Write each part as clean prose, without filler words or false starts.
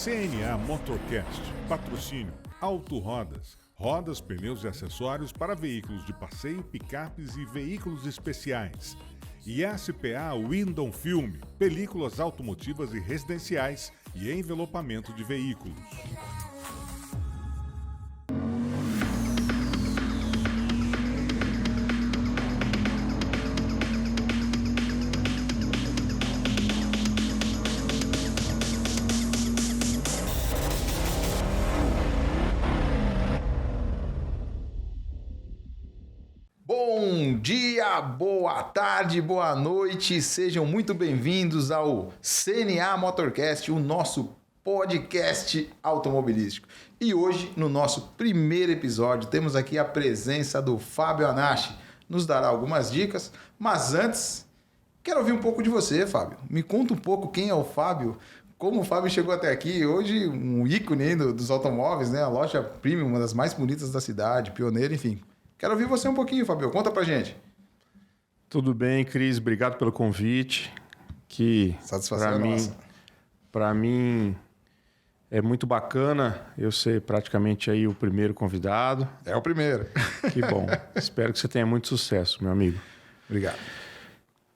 CNA Motorcast, patrocínio Auto Rodas, rodas, pneus e acessórios para veículos de passeio, picapes e veículos especiais. E SPA Window Film, películas automotivas e residenciais e envelopamento de veículos. Bom dia, boa tarde, boa noite, sejam muito bem-vindos ao CNA Motorcast, o nosso podcast automobilístico. E hoje, no nosso primeiro episódio, temos aqui a presença do Fábio Anashi. Nos dará algumas dicas, mas antes, quero ouvir um pouco de você, Fábio. Me conta um pouco quem é o Fábio, como o Fábio chegou até aqui. Hoje, um ícone aí dos automóveis, né? A loja premium, uma das mais bonitas da cidade, pioneira, enfim. Quero ouvir você um pouquinho, Fábio. Conta pra gente. Tudo bem, Cris. Obrigado pelo convite. Satisfação é nossa. Para mim é muito bacana eu ser praticamente aí o primeiro convidado. É o primeiro. Que bom. Espero que você tenha muito sucesso, meu amigo. Obrigado.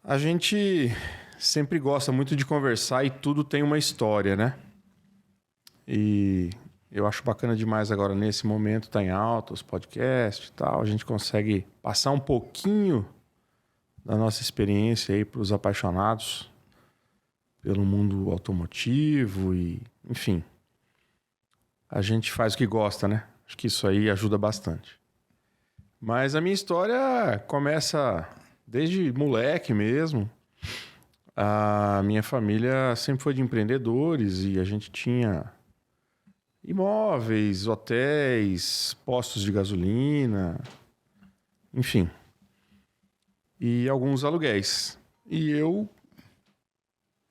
A gente sempre gosta muito de conversar e tudo tem uma história, né? E eu acho bacana demais agora, nesse momento, tá em alta, os podcasts e tal. A gente consegue passar um pouquinho da nossa experiência aí para os apaixonados pelo mundo automotivo e, enfim. A gente faz o que gosta, né? Acho que isso aí ajuda bastante. Mas a minha história começa desde moleque mesmo. A minha família sempre foi de empreendedores e a gente tinha imóveis, hotéis, postos de gasolina, enfim. E alguns aluguéis. E eu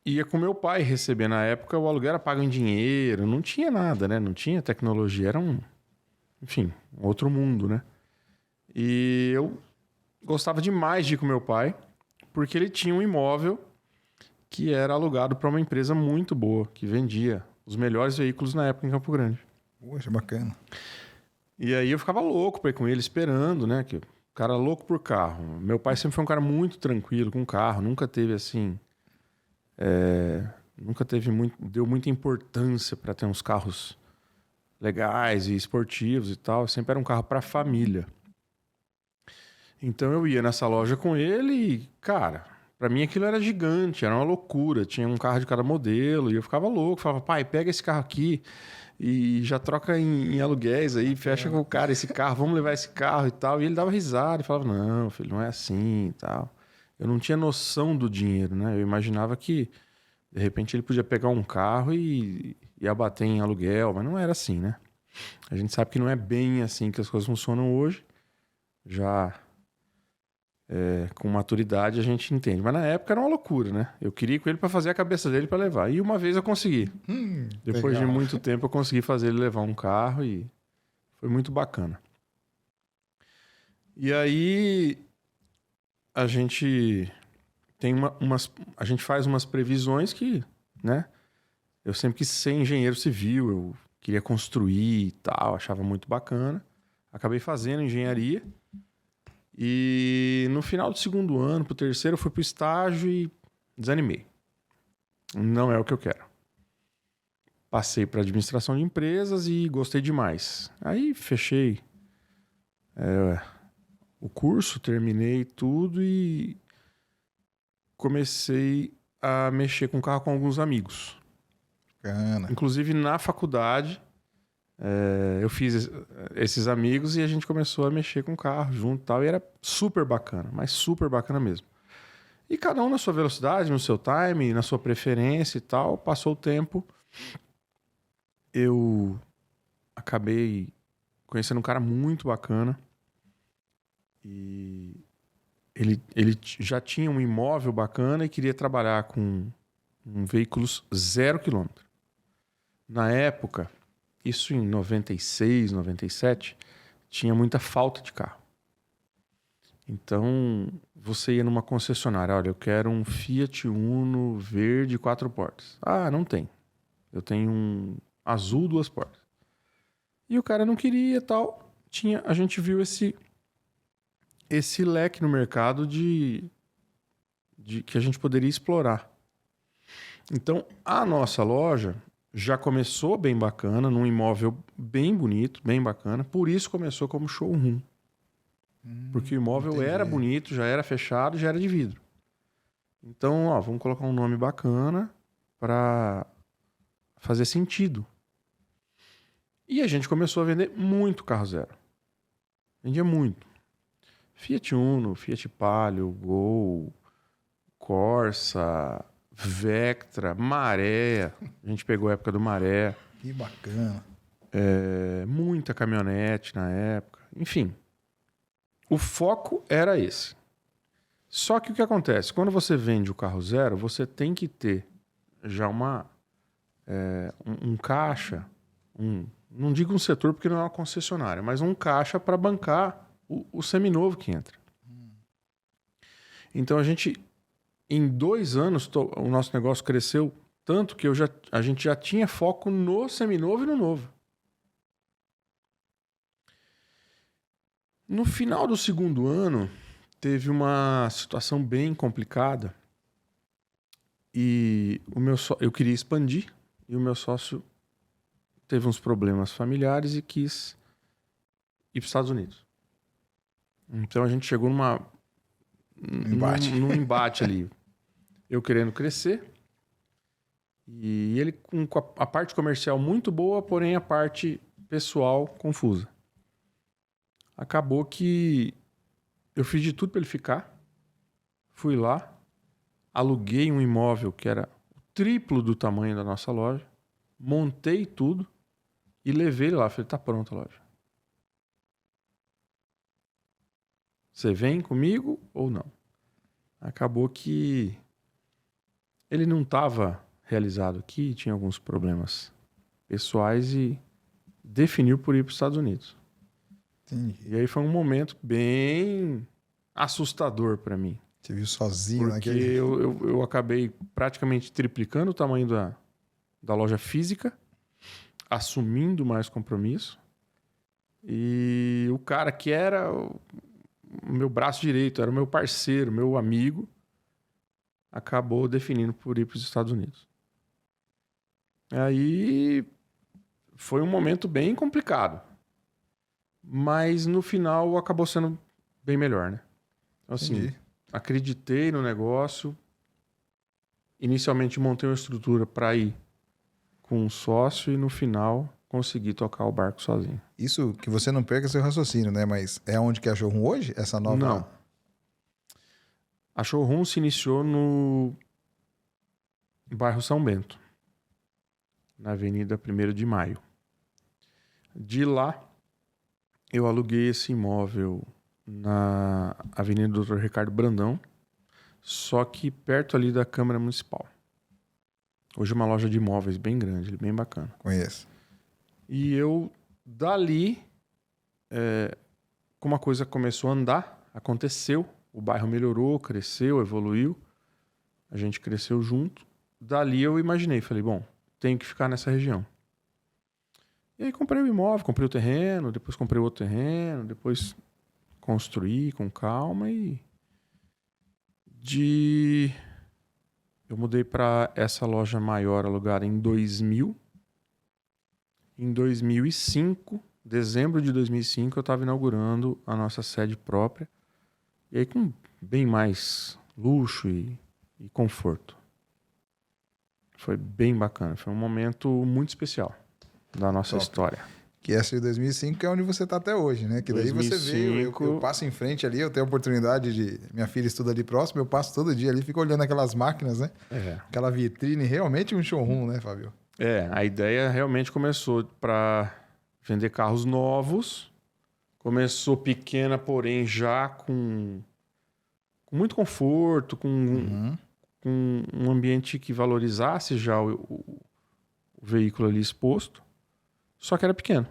ia com meu pai receber. Na época o aluguel era pago em dinheiro, não tinha nada, né? Não tinha tecnologia, era enfim, outro mundo, né? E eu gostava demais de ir com meu pai, porque ele tinha um imóvel que era alugado para uma empresa muito boa, que vendia os melhores veículos na época em Campo Grande. Poxa, bacana. E aí eu ficava louco para ir com ele esperando, né? Que o cara louco por carro. Meu pai sempre foi um cara muito tranquilo com carro, nunca teve assim... deu muita importância para ter uns carros legais e esportivos e tal. Sempre era um carro para família. Então eu ia nessa loja com ele e, cara, para mim aquilo era gigante, era uma loucura. Tinha um carro de cada modelo e eu ficava louco. Falava, pai, pega esse carro aqui e já troca em aluguéis aí, fecha com o cara esse carro, vamos levar esse carro e tal. E ele dava risada e falava, não, filho, não é assim e tal. Eu não tinha noção do dinheiro, né? Eu imaginava que, de repente, ele podia pegar um carro e abater em aluguel, mas não era assim, né? A gente sabe que não é bem assim que as coisas funcionam hoje. Já com maturidade a gente entende. Mas na época era uma loucura, né? Eu queria ir com ele para fazer a cabeça dele para levar. E uma vez eu consegui. Depois de muito tempo eu consegui fazer ele levar um carro e foi muito bacana. E aí a gente tem a gente faz umas previsões que, né? Eu sempre quis ser engenheiro civil, eu queria construir e tal, achava muito bacana. Acabei fazendo engenharia. E no final do segundo ano, pro terceiro, eu fui pro estágio e desanimei. Não é o que eu quero. Passei para administração de empresas e gostei demais. Aí fechei o curso, terminei tudo e comecei a mexer com carro com alguns amigos. Bacana. Inclusive na faculdade, eu fiz esses amigos e a gente começou a mexer com carro junto e tal. E era super bacana, mas super bacana mesmo. E cada um na sua velocidade, no seu time, na sua preferência e tal. Passou o tempo, eu acabei conhecendo um cara muito bacana. E ele já tinha um imóvel bacana e queria trabalhar com veículos 0 quilômetro. Na época... Isso em 96, 97, tinha muita falta de carro. Então, você ia numa concessionária, olha, eu quero um Fiat Uno verde 4 portas. Ah, não tem. Eu tenho um azul, 2 portas. E o cara não queria e tal. A gente viu esse leque no mercado de que a gente poderia explorar. Então, a nossa loja já começou bem bacana, num imóvel bem bonito, bem bacana. Por isso começou como showroom. Porque o imóvel era bonito, já era fechado, já era de vidro. Então, vamos colocar um nome bacana para fazer sentido. E a gente começou a vender muito carro zero. Vendia muito. Fiat Uno, Fiat Palio, Gol, Corsa, Vectra, Maré. A gente pegou a época do Maré. Que bacana. Muita caminhonete na época. Enfim, o foco era esse. Só que o que acontece? Quando você vende o carro zero, você tem que ter já um caixa, não digo um setor porque não é uma concessionária, mas um caixa para bancar o seminovo que entra. Então a gente, em 2 anos, o nosso negócio cresceu tanto que a gente já tinha foco no seminovo e no novo. No final do 2º ano, teve uma situação bem complicada e eu queria expandir e o meu sócio teve uns problemas familiares e quis ir para os Estados Unidos. Então a gente chegou num embate ali. Eu querendo crescer e ele com a parte comercial muito boa, porém a parte pessoal confusa. Acabou que eu fiz de tudo para ele ficar. Fui lá, aluguei um imóvel que era o triplo do tamanho da nossa loja, montei tudo e levei ele lá. Falei, tá pronta a loja. Você vem comigo ou não? Acabou que ele não estava realizado aqui, tinha alguns problemas pessoais e definiu por ir para os Estados Unidos. Entendi. E aí foi um momento bem assustador para mim. Você viu sozinho porque naquele... eu acabei praticamente triplicando o tamanho da loja física, assumindo mais compromisso. E o cara que era o meu braço direito, era o meu parceiro, meu amigo, acabou definindo por ir para os Estados Unidos. Aí foi um momento bem complicado. Mas no final acabou sendo bem melhor, né? Então, assim, Entendi. acreditei no negócio. Inicialmente montei uma estrutura para ir com um sócio e no final consegui tocar o barco sozinho. Isso que você não perca seu raciocínio, né? Mas é onde que é a showroom hoje? Essa nova... Não. A showroom se iniciou no bairro São Bento, na Avenida 1º de Maio. De lá, eu aluguei esse imóvel na Avenida Dr. Ricardo Brandão, só que perto ali da Câmara Municipal. Hoje é uma loja de imóveis bem grande, bem bacana. Conheço. E eu, dali, como a coisa começou a andar, aconteceu, o bairro melhorou, cresceu, evoluiu, a gente cresceu junto. Dali eu imaginei, falei, bom, tenho que ficar nessa região. E aí comprei o imóvel, comprei o terreno, depois comprei outro terreno, depois construí com calma e eu mudei para essa loja maior alugada em 2000. Em 2005, dezembro de 2005, eu estava inaugurando a nossa sede própria. E aí com bem mais luxo e conforto. Foi bem bacana, foi um momento muito especial da nossa história. Que essa de 2005 que é onde você está até hoje, né? Que daí 2005... você veio, eu passo em frente ali, eu tenho a oportunidade de... Minha filha estuda ali próximo, eu passo todo dia ali, fico olhando aquelas máquinas, né? Aquela vitrine, realmente um showroom, né, Fábio? A ideia realmente começou para vender carros novos. Começou pequena, porém já com muito conforto, com um ambiente que valorizasse já o veículo ali exposto. Só que era pequeno.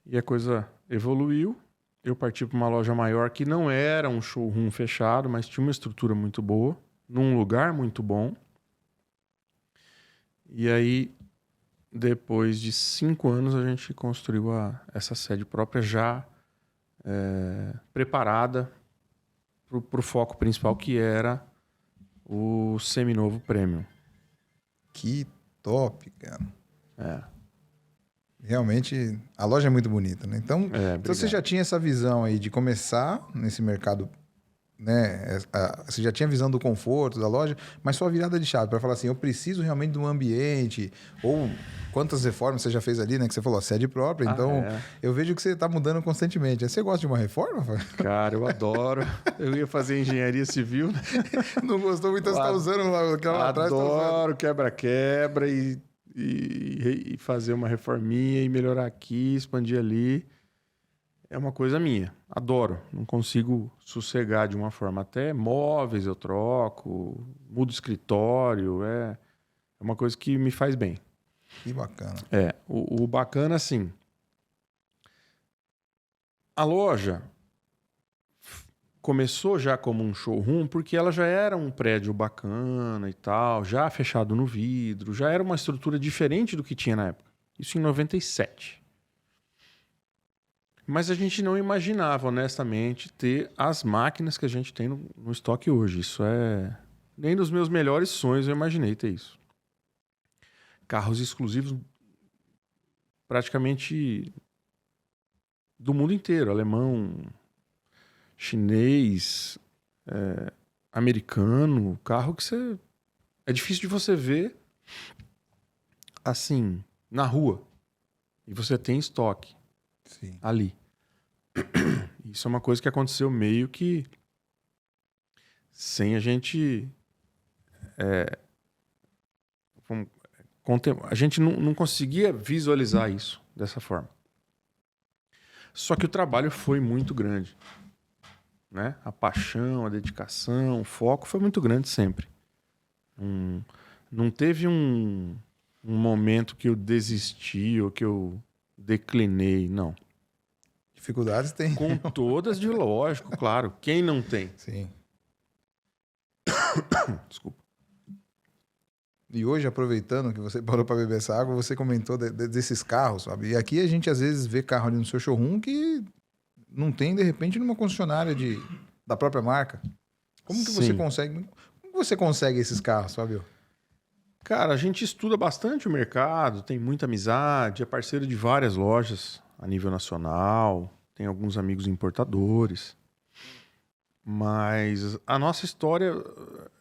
E a coisa evoluiu. Eu parti para uma loja maior que não era um showroom fechado, mas tinha uma estrutura muito boa, num lugar muito bom. E aí, depois de 5 anos, a gente construiu essa sede própria já preparada para o foco principal, que era o Seminovo Premium. Que top, cara. É. Realmente, a loja é muito bonita, né? Então, então obrigado. você já tinha essa visão aí de começar nesse mercado, né? Você já tinha a visão do conforto da loja, mas sua virada de chave para falar assim, eu preciso realmente de um ambiente, ou quantas reformas você já fez ali, né? Que você falou, sede própria, então eu vejo que você está mudando constantemente. Você gosta de uma reforma, Fábio? Cara, eu adoro. Eu ia fazer engenharia civil, né? Não gostou muito, você está usando aquela lá atrás. Adoro quebra-quebra e fazer uma reforminha e melhorar aqui, expandir ali. É uma coisa minha. Adoro. Não consigo sossegar de uma forma. Até móveis eu troco, mudo escritório. É uma coisa que me faz bem. Que bacana. O bacana, assim... A loja começou já como um showroom porque ela já era um prédio bacana e tal, já fechado no vidro, já era uma estrutura diferente do que tinha na época. Isso em 97. Mas a gente não imaginava, honestamente, ter as máquinas que a gente tem no estoque hoje. Isso nem nos meus melhores sonhos eu imaginei ter isso. Carros exclusivos praticamente do mundo inteiro. Alemão, chinês, americano. Carro que é difícil de você ver assim, na rua. E você tem estoque. Sim. Ali. Isso é uma coisa que aconteceu meio que sem a gente a gente não conseguia visualizar isso dessa forma. Só que o trabalho foi muito grande, né? A paixão, a dedicação, o foco foi muito grande sempre. Não teve um momento que eu desisti ou que eu declinei, não. Dificuldades tem. Com todas, de lógico, claro. Quem não tem? Sim. Desculpa. E hoje, aproveitando que você parou para beber essa água, você comentou desses carros, sabe? E aqui a gente às vezes vê carro ali no seu showroom que não tem, de repente, numa concessionária da própria marca. Como que você consegue? Como você consegue esses carros, Fábio? Cara, a gente estuda bastante o mercado, tem muita amizade, é parceiro de várias lojas a nível nacional, tem alguns amigos importadores. Mas a nossa história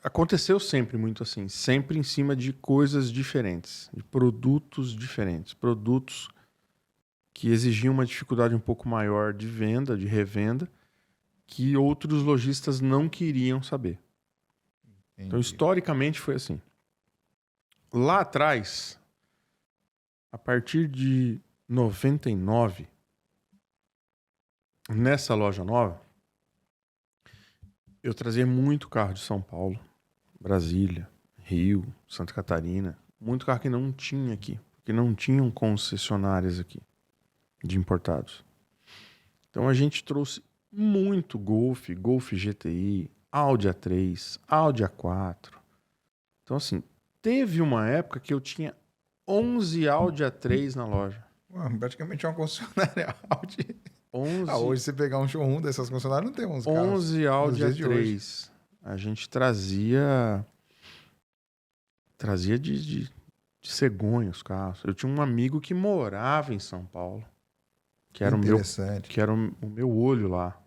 aconteceu sempre muito assim, sempre em cima de coisas diferentes, de produtos diferentes, produtos que exigiam uma dificuldade um pouco maior de venda, de revenda, que outros lojistas não queriam saber. Entendi. Então, historicamente, foi assim. Lá atrás, a partir de 99, nessa loja nova, eu trazia muito carro de São Paulo, Brasília, Rio, Santa Catarina. Muito carro que não tinha aqui, porque não tinham concessionárias aqui de importados. Então a gente trouxe muito Golf GTI, Audi A3, Audi A4. Então assim, teve uma época que eu tinha 11 Audi A3 na loja. Praticamente uma concessionária Audi. 11... hoje você pegar um showroom dessas concessionárias não tem 11 carros. 11 Audi A3. A gente trazia de cegonha os carros. Eu tinha um amigo que morava em São Paulo, que era o meu olho lá.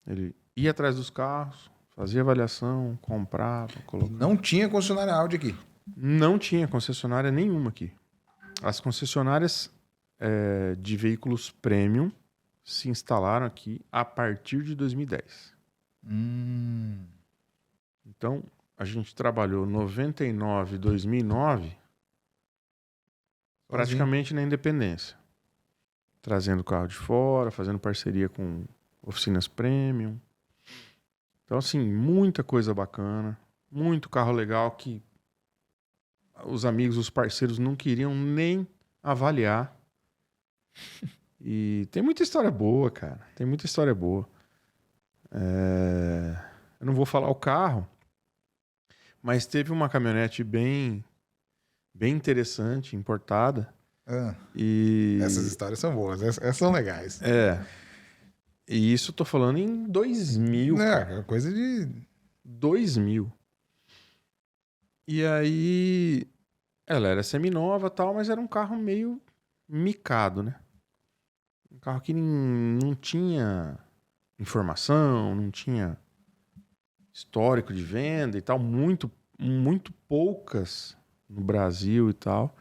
Ele ia atrás dos carros, fazia avaliação, comprava, colocava. Não tinha concessionária Audi aqui? Não tinha concessionária nenhuma aqui. As concessionárias de veículos premium se instalaram aqui a partir de 2010. Então, a gente trabalhou 99, 2009 praticamente na independência. Trazendo carro de fora, fazendo parceria com oficinas premium. Então, assim, muita coisa bacana. Muito carro legal que os amigos, os parceiros não queriam nem avaliar. E tem muita história boa, cara. Tem muita história boa. Eu não vou falar o carro, mas teve uma caminhonete bem bem interessante, importada. Ah, E... essas histórias são boas, essas são legais. E isso eu tô falando em 2000, cara. É coisa de... 2000. E aí... Ela era seminova e tal, mas era um carro meio micado, né? Um carro que não tinha informação, não tinha histórico de venda e tal. Muito poucas no Brasil e tal.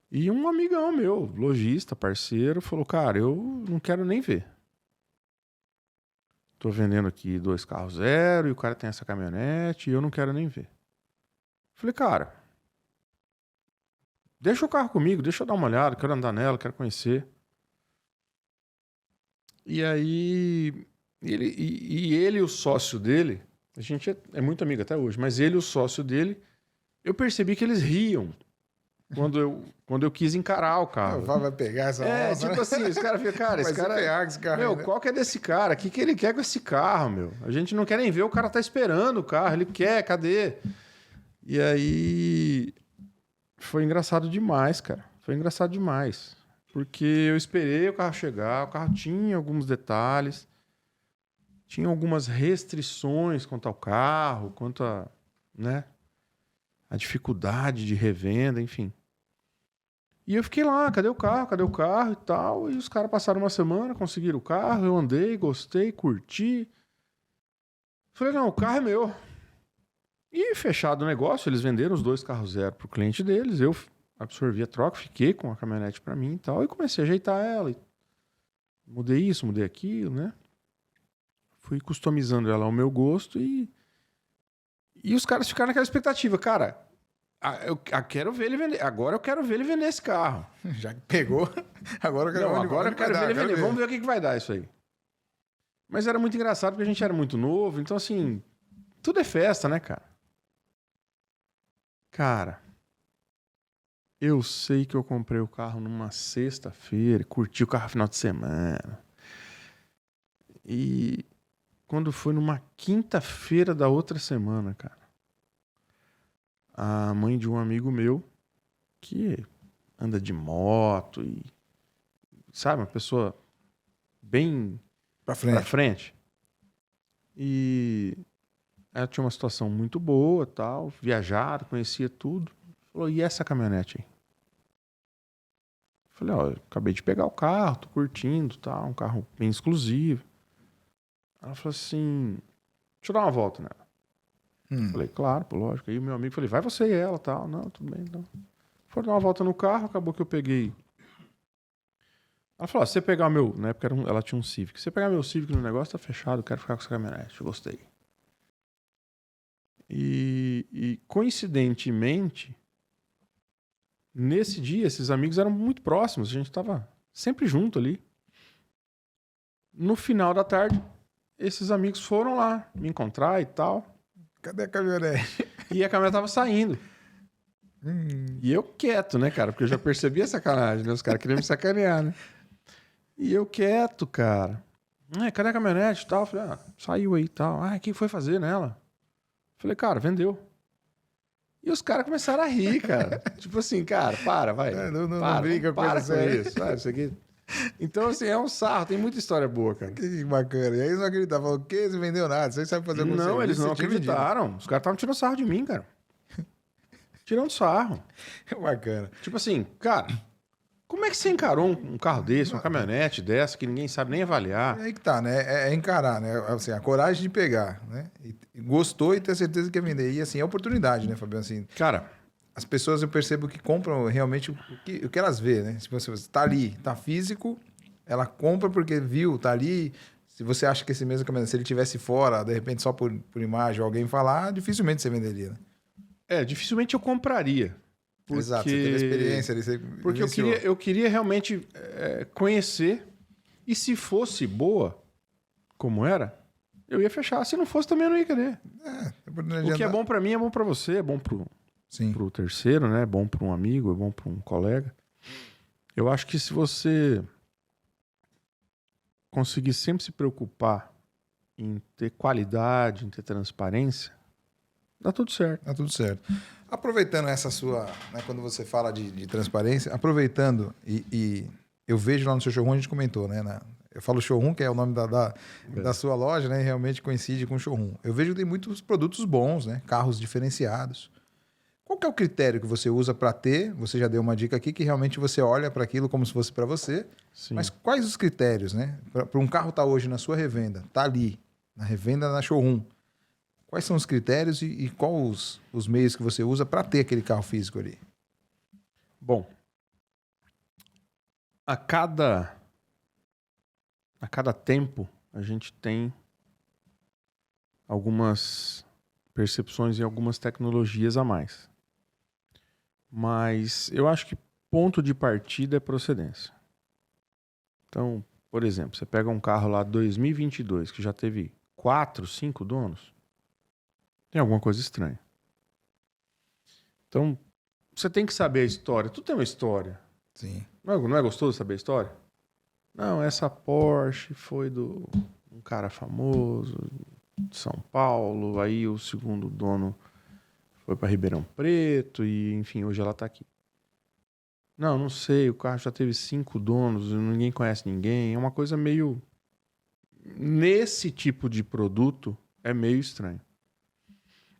E um amigão meu, lojista, parceiro, falou, cara, eu não quero nem ver. Tô vendendo aqui 2 carros zero e o cara tem essa caminhonete e eu não quero nem ver. Falei, cara, deixa o carro comigo, deixa eu dar uma olhada, quero andar nela, quero conhecer. E aí, ele e o sócio dele, a gente é muito amigo até hoje, mas ele e o sócio dele, eu percebi que eles riam quando eu quis encarar o carro. Vai pegar essa onda, tipo né? assim, os caras ficam, cara, esse cara... esse carro Meu, aí, né? qual que é desse cara? O que ele quer com esse carro, meu? A gente não quer nem ver, o cara tá esperando o carro, ele quer, cadê? E aí... Foi engraçado demais, cara. Foi engraçado demais. Porque eu esperei o carro chegar, o carro tinha alguns detalhes, tinha algumas restrições quanto ao carro, quanto a, né, a dificuldade de revenda, enfim. E eu fiquei lá, cadê o carro e tal. E os caras passaram uma semana, conseguiram o carro, eu andei, gostei, curti. Falei, não, o carro é meu. E fechado o negócio, eles venderam os 2 carros zero pro cliente deles. Eu absorvi a troca, fiquei com a caminhonete para mim e tal. E comecei a ajeitar ela. Mudei isso, mudei aquilo, né? Fui customizando ela ao meu gosto e os caras ficaram naquela expectativa. Cara, eu quero ver ele vender. Agora eu quero ver ele vender esse carro. Já que pegou, agora eu quero, Não, agora eu quero ver ele vender. Ver. Vamos ver o que vai dar isso aí. Mas era muito engraçado porque a gente era muito novo. Então, assim, tudo é festa, né, cara? Cara, eu sei que eu comprei o carro numa sexta-feira, curti o carro no final de semana. E quando foi numa quinta-feira da outra semana, cara, a mãe de um amigo meu, que anda de moto e, sabe, uma pessoa bem pra frente. E ela tinha uma situação muito boa, tal, viajado, conhecia tudo. Falou, e essa caminhonete aí? Falei, ó, eu acabei de pegar o carro, tô curtindo, tal, um carro bem exclusivo. Ela falou assim, deixa eu dar uma volta nela. Falei, claro, pô, lógico. Aí o meu amigo, falei, vai você e ela, tal. Não, tudo bem, então. Foram dar uma volta no carro, acabou que eu peguei. Ela falou, se você pegar o meu, na época ela tinha um Civic. Se você pegar meu Civic no negócio, tá fechado, eu quero ficar com essa caminhonete, eu gostei. E coincidentemente, nesse dia, esses amigos eram muito próximos, a gente tava sempre junto ali. No final da tarde, esses amigos foram lá me encontrar e tal. Cadê a caminhonete? E a caminhonete tava saindo. E eu quieto, né, cara? Porque eu já percebi a sacanagem, né? Os caras queriam me sacanear, né? E eu quieto, cara. Cadê a caminhonete e tal? Falei, saiu aí e tal. O que foi fazer nela? Falei, cara, vendeu. E os caras começaram a rir, cara. Tipo assim, cara, vai. Não brinca com para isso com aí. isso. Sabe, isso aqui. Então, assim, é um sarro. Tem muita história boa, cara. Que bacana. E aí eles não acreditavam. Falaram, o quê? Você vendeu nada? Você sabe fazer algum serviço? Não, eles não Você tinha vendido. acreditaram. Os caras estavam tirando sarro de mim, cara. Tirando sarro. Bacana. Tipo assim, cara, como é que você encarou um carro desse, uma caminhonete dessa, que ninguém sabe nem avaliar? É aí que tá, né? É encarar, né? Assim, a coragem de pegar, né? E gostou e ter certeza que ia vender. E assim, é oportunidade, né, Fabiano? Assim, Cara, as pessoas eu percebo que compram realmente o que elas vê, né? Se você tá ali, tá físico, ela compra porque viu, tá ali. Se você acha que esse mesmo caminhonete, se ele tivesse fora, de repente só por imagem, alguém falar, dificilmente você venderia, né? dificilmente eu compraria. Porque... Exato, você teve a experiência ali, você Porque eu queria realmente conhecer. E se fosse boa, como era, eu ia fechar. Se não fosse, também eu não ia querer. O que é bom pra mim é bom pra você, é bom pro terceiro, né? É bom pra um amigo, é bom pra um colega. Eu acho que se você conseguir sempre se preocupar em ter qualidade, em ter transparência, dá tudo certo. Tá tudo certo. Aproveitando essa sua, né, quando você fala de transparência, aproveitando e eu vejo lá no seu showroom, a gente comentou, né? Eu falo showroom, que é o nome da sua loja, né? E realmente coincide com o showroom. Eu vejo que tem muitos produtos bons, né? Carros diferenciados. Qual que é o critério que você usa para ter? Você já deu uma dica aqui que realmente você olha para aquilo como se fosse para você. Sim. Mas quais os critérios, né? Para um carro estar hoje na sua revenda, tá ali, na revenda na showroom. Quais são os critérios e quais os meios que você usa para ter aquele carro físico ali? Bom, a cada tempo a gente tem algumas percepções e algumas tecnologias a mais. Mas eu acho que ponto de partida é procedência. Então, por exemplo, você pega um carro lá 2022 que já teve 4, 5 donos, tem alguma coisa estranha. Então, você tem que saber a história. Tudo tem uma história. Sim. Não é gostoso saber a história? Não, essa Porsche foi um cara famoso de São Paulo, aí o segundo dono foi para Ribeirão Preto e, enfim, hoje ela está aqui. Não sei, o carro já teve 5 donos, ninguém conhece ninguém. É uma coisa meio... Nesse tipo de produto, é meio estranho.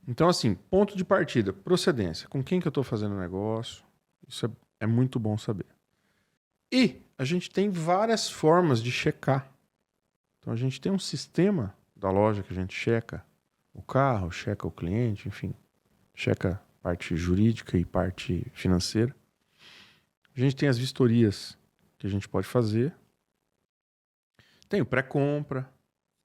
Então, assim, ponto de partida, procedência. Com quem que eu estou fazendo o negócio? Isso é muito bom saber. E a gente tem várias formas de checar. Então, a gente tem um sistema da loja que a gente checa o carro, checa o cliente, enfim, checa parte jurídica e parte financeira. A gente tem as vistorias que a gente pode fazer. Tem o pré-compra.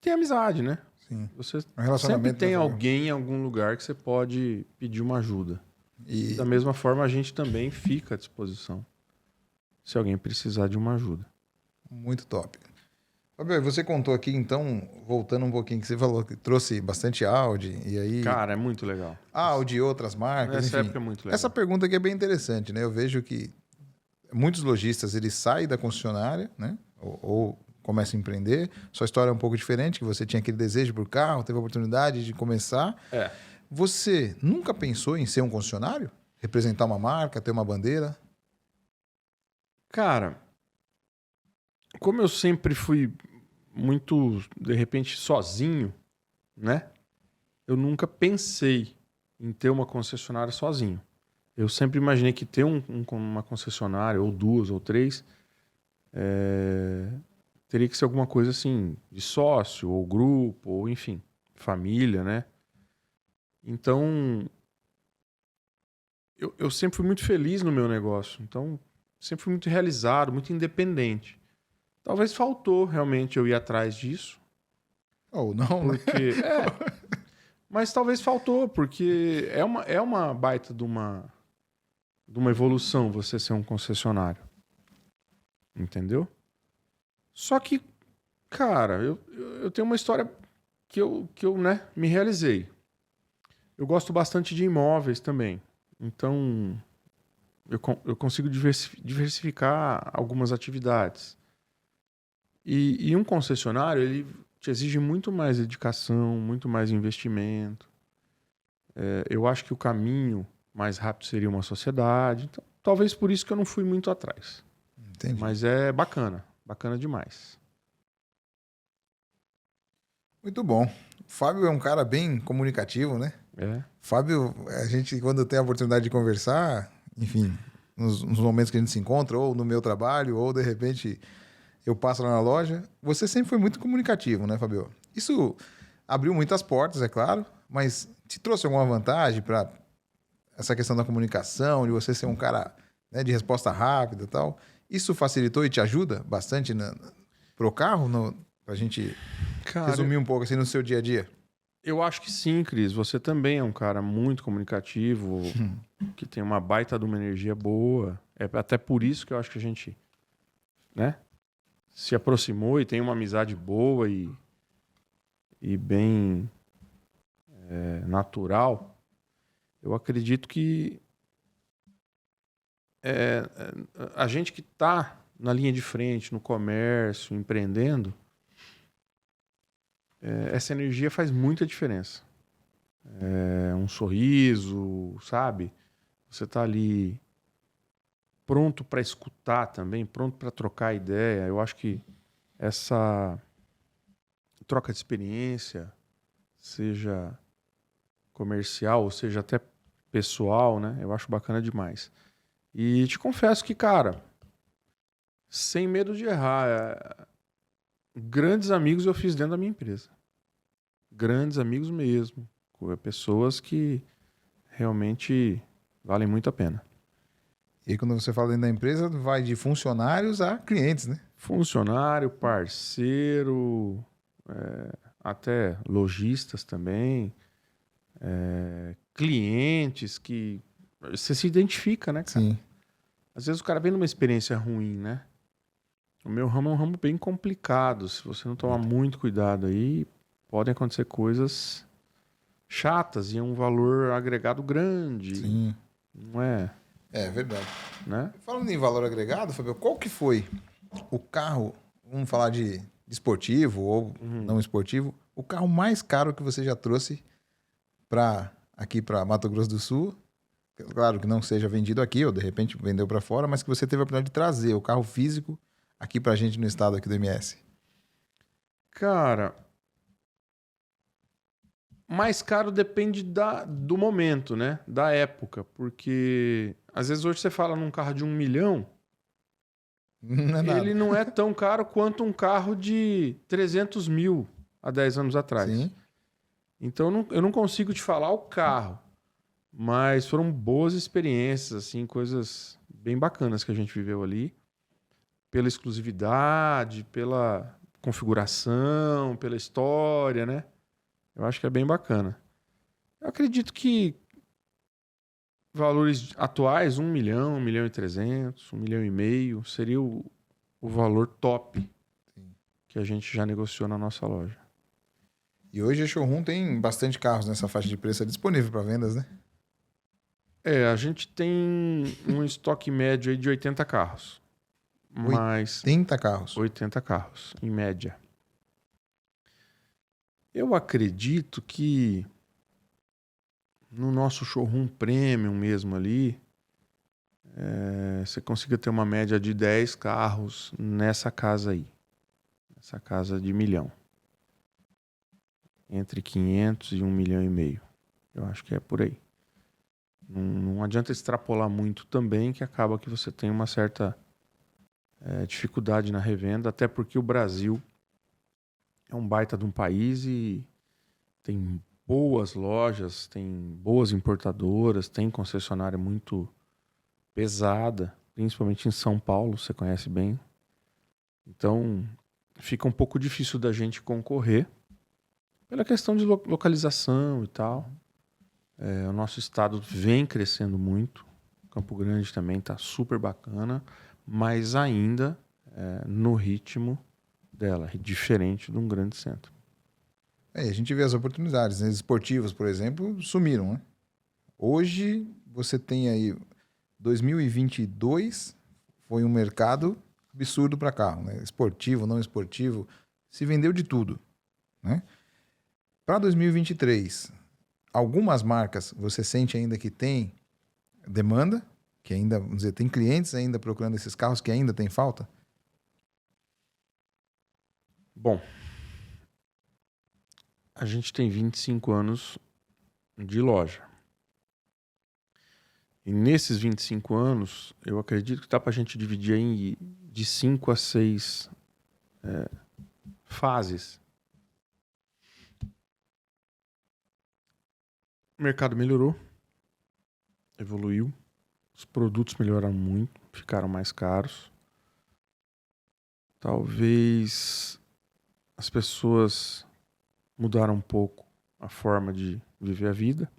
Tem amizade, né? Sim. Você Um sempre tem alguém em algum lugar que você pode pedir uma ajuda. E da mesma forma, a gente também fica à disposição se alguém precisar de uma ajuda. Muito top. Fabio, você contou aqui, então, voltando um pouquinho, que você falou que trouxe bastante Audi, e aí... Cara, é muito legal. Audi e outras marcas, Essa enfim. época é muito legal. Essa pergunta aqui é bem interessante, né? Eu vejo que muitos lojistas, eles saem da concessionária, né? Ou começam a empreender. Sua história é um pouco diferente, que você tinha aquele desejo por carro, teve a oportunidade de começar. É. Você nunca pensou em ser um concessionário? Representar uma marca, ter uma bandeira? Cara, como eu sempre fui muito, de repente, sozinho, né? Eu nunca pensei em ter uma concessionária sozinho. Eu sempre imaginei que ter uma concessionária, ou 2 ou 3, teria que ser alguma coisa assim, de sócio, ou grupo, ou enfim, família, né? Então, eu sempre fui muito feliz no meu negócio. Então, sempre fui muito realizado, muito independente. Talvez faltou realmente eu ir atrás disso. Ou não, né? Porque, mas talvez faltou, porque é uma baita de uma evolução você ser um concessionário. Entendeu? Só que, cara, eu tenho uma história que eu né, me realizei. Eu gosto bastante de imóveis também. Então, eu consigo diversificar algumas atividades. E um concessionário, ele te exige muito mais dedicação, muito mais investimento. Eu acho que o caminho mais rápido seria uma sociedade. Então, talvez por isso que eu não fui muito atrás. Entendi. Mas é bacana demais. Muito bom. O Fábio é um cara bem comunicativo, né? Fábio, a gente, quando tem a oportunidade de conversar, enfim, nos momentos que a gente se encontra, ou no meu trabalho, ou de repente eu passo lá na loja, você sempre foi muito comunicativo, né, Fábio? Isso abriu muitas portas, é claro, mas te trouxe alguma vantagem para essa questão da comunicação, de você ser um cara, né, de resposta rápida e tal? Isso facilitou e te ajuda bastante pro carro, pra gente resumir um pouco assim no seu dia a dia? Eu acho que sim, Cris. Você também é um cara muito comunicativo, que tem uma baita de uma energia boa. É até por isso que eu acho que a gente, né, se aproximou e tem uma amizade boa e bem natural. Eu acredito que a gente que está na linha de frente, no comércio, empreendendo, essa energia faz muita diferença. um sorriso, sabe? Você tá ali pronto para escutar também, pronto para trocar ideia. Eu acho que essa troca de experiência, seja comercial, ou seja até pessoal, né? Eu acho bacana demais. E te confesso que, cara, sem medo de errar, grandes amigos eu fiz dentro da minha empresa. Grandes amigos mesmo. Pessoas que realmente valem muito a pena. E quando você fala dentro da empresa, vai de funcionários a clientes, né? Funcionário, parceiro, até lojistas também, clientes que você se identifica, né, cara? Sim. Às vezes o cara vem numa experiência ruim, né? O meu ramo é um ramo bem complicado. Se você não tomar muito cuidado aí, podem acontecer coisas chatas e um valor agregado grande. Sim. Não é, É verdade. né? Falando em valor agregado, Fabio, qual que foi o carro, vamos falar de esportivo ou não esportivo, o carro mais caro que você já trouxe aqui para Mato Grosso do Sul? Claro que não seja vendido aqui, ou de repente vendeu para fora, mas que você teve a oportunidade de trazer o carro físico aqui pra gente no estado aqui do MS. Cara, mais caro depende do momento, né? Da época. Porque às vezes hoje você fala num carro de 1 milhão, Não é nada. ele não é tão caro quanto um carro de 300 mil há 10 anos atrás. Sim. Então eu não consigo te falar o carro, mas foram boas experiências, assim, coisas bem bacanas que a gente viveu ali, pela exclusividade, pela configuração, pela história, né? Eu acho que é bem bacana. Eu acredito que valores atuais, 1 milhão, 1 milhão e 300, 1 milhão e meio, seria o valor top que a gente já negociou na nossa loja. E hoje a showroom tem bastante carros nessa faixa de preço disponível para vendas, né? A gente tem um estoque médio aí de 80 carros. Mas 80 carros. 80 carros, em média. Eu acredito que no nosso showroom premium mesmo ali, você consiga ter uma média de 10 carros nessa casa aí. Essa casa de 1 milhão. Entre 500 e 1 milhão e meio. Eu acho que é por aí. Não adianta extrapolar muito também, que acaba que você tem uma certa dificuldade na revenda, até porque o Brasil é um baita de um país e tem boas lojas, tem boas importadoras, tem concessionária muito pesada, principalmente em São Paulo, você conhece bem. Então, fica um pouco difícil da gente concorrer pela questão de localização e tal. O nosso estado vem crescendo muito. Campo Grande também está super bacana, mas ainda no ritmo dela, diferente de um grande centro. A gente vê as oportunidades, né? Esportivos, por exemplo, sumiram, né? Hoje você tem aí 2022 foi um mercado absurdo para carro, né? Esportivo, não esportivo, se vendeu de tudo, né? Para 2023, algumas marcas você sente ainda que tem demanda, que ainda, vamos dizer, tem clientes ainda procurando esses carros que ainda tem falta? Bom, a gente tem 25 anos de loja. E nesses 25 anos, eu acredito que dá para a gente dividir em de 5 a 6 fases. O mercado melhorou, evoluiu, os produtos melhoraram muito, ficaram mais caros. Talvez as pessoas mudaram um pouco a forma de viver a vida.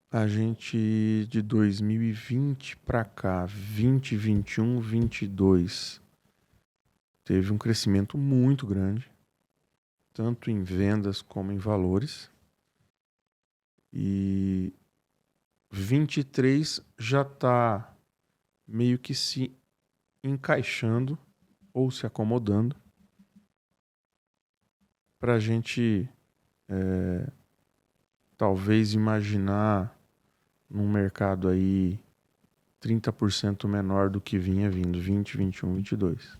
A gente, de 2020 para cá, 2021, 22, teve um crescimento muito grande, tanto em vendas como em valores. E 23 já está meio que se encaixando ou se acomodando para a gente talvez imaginar num mercado aí 30% menor do que vinha vindo, 20, 21, 22.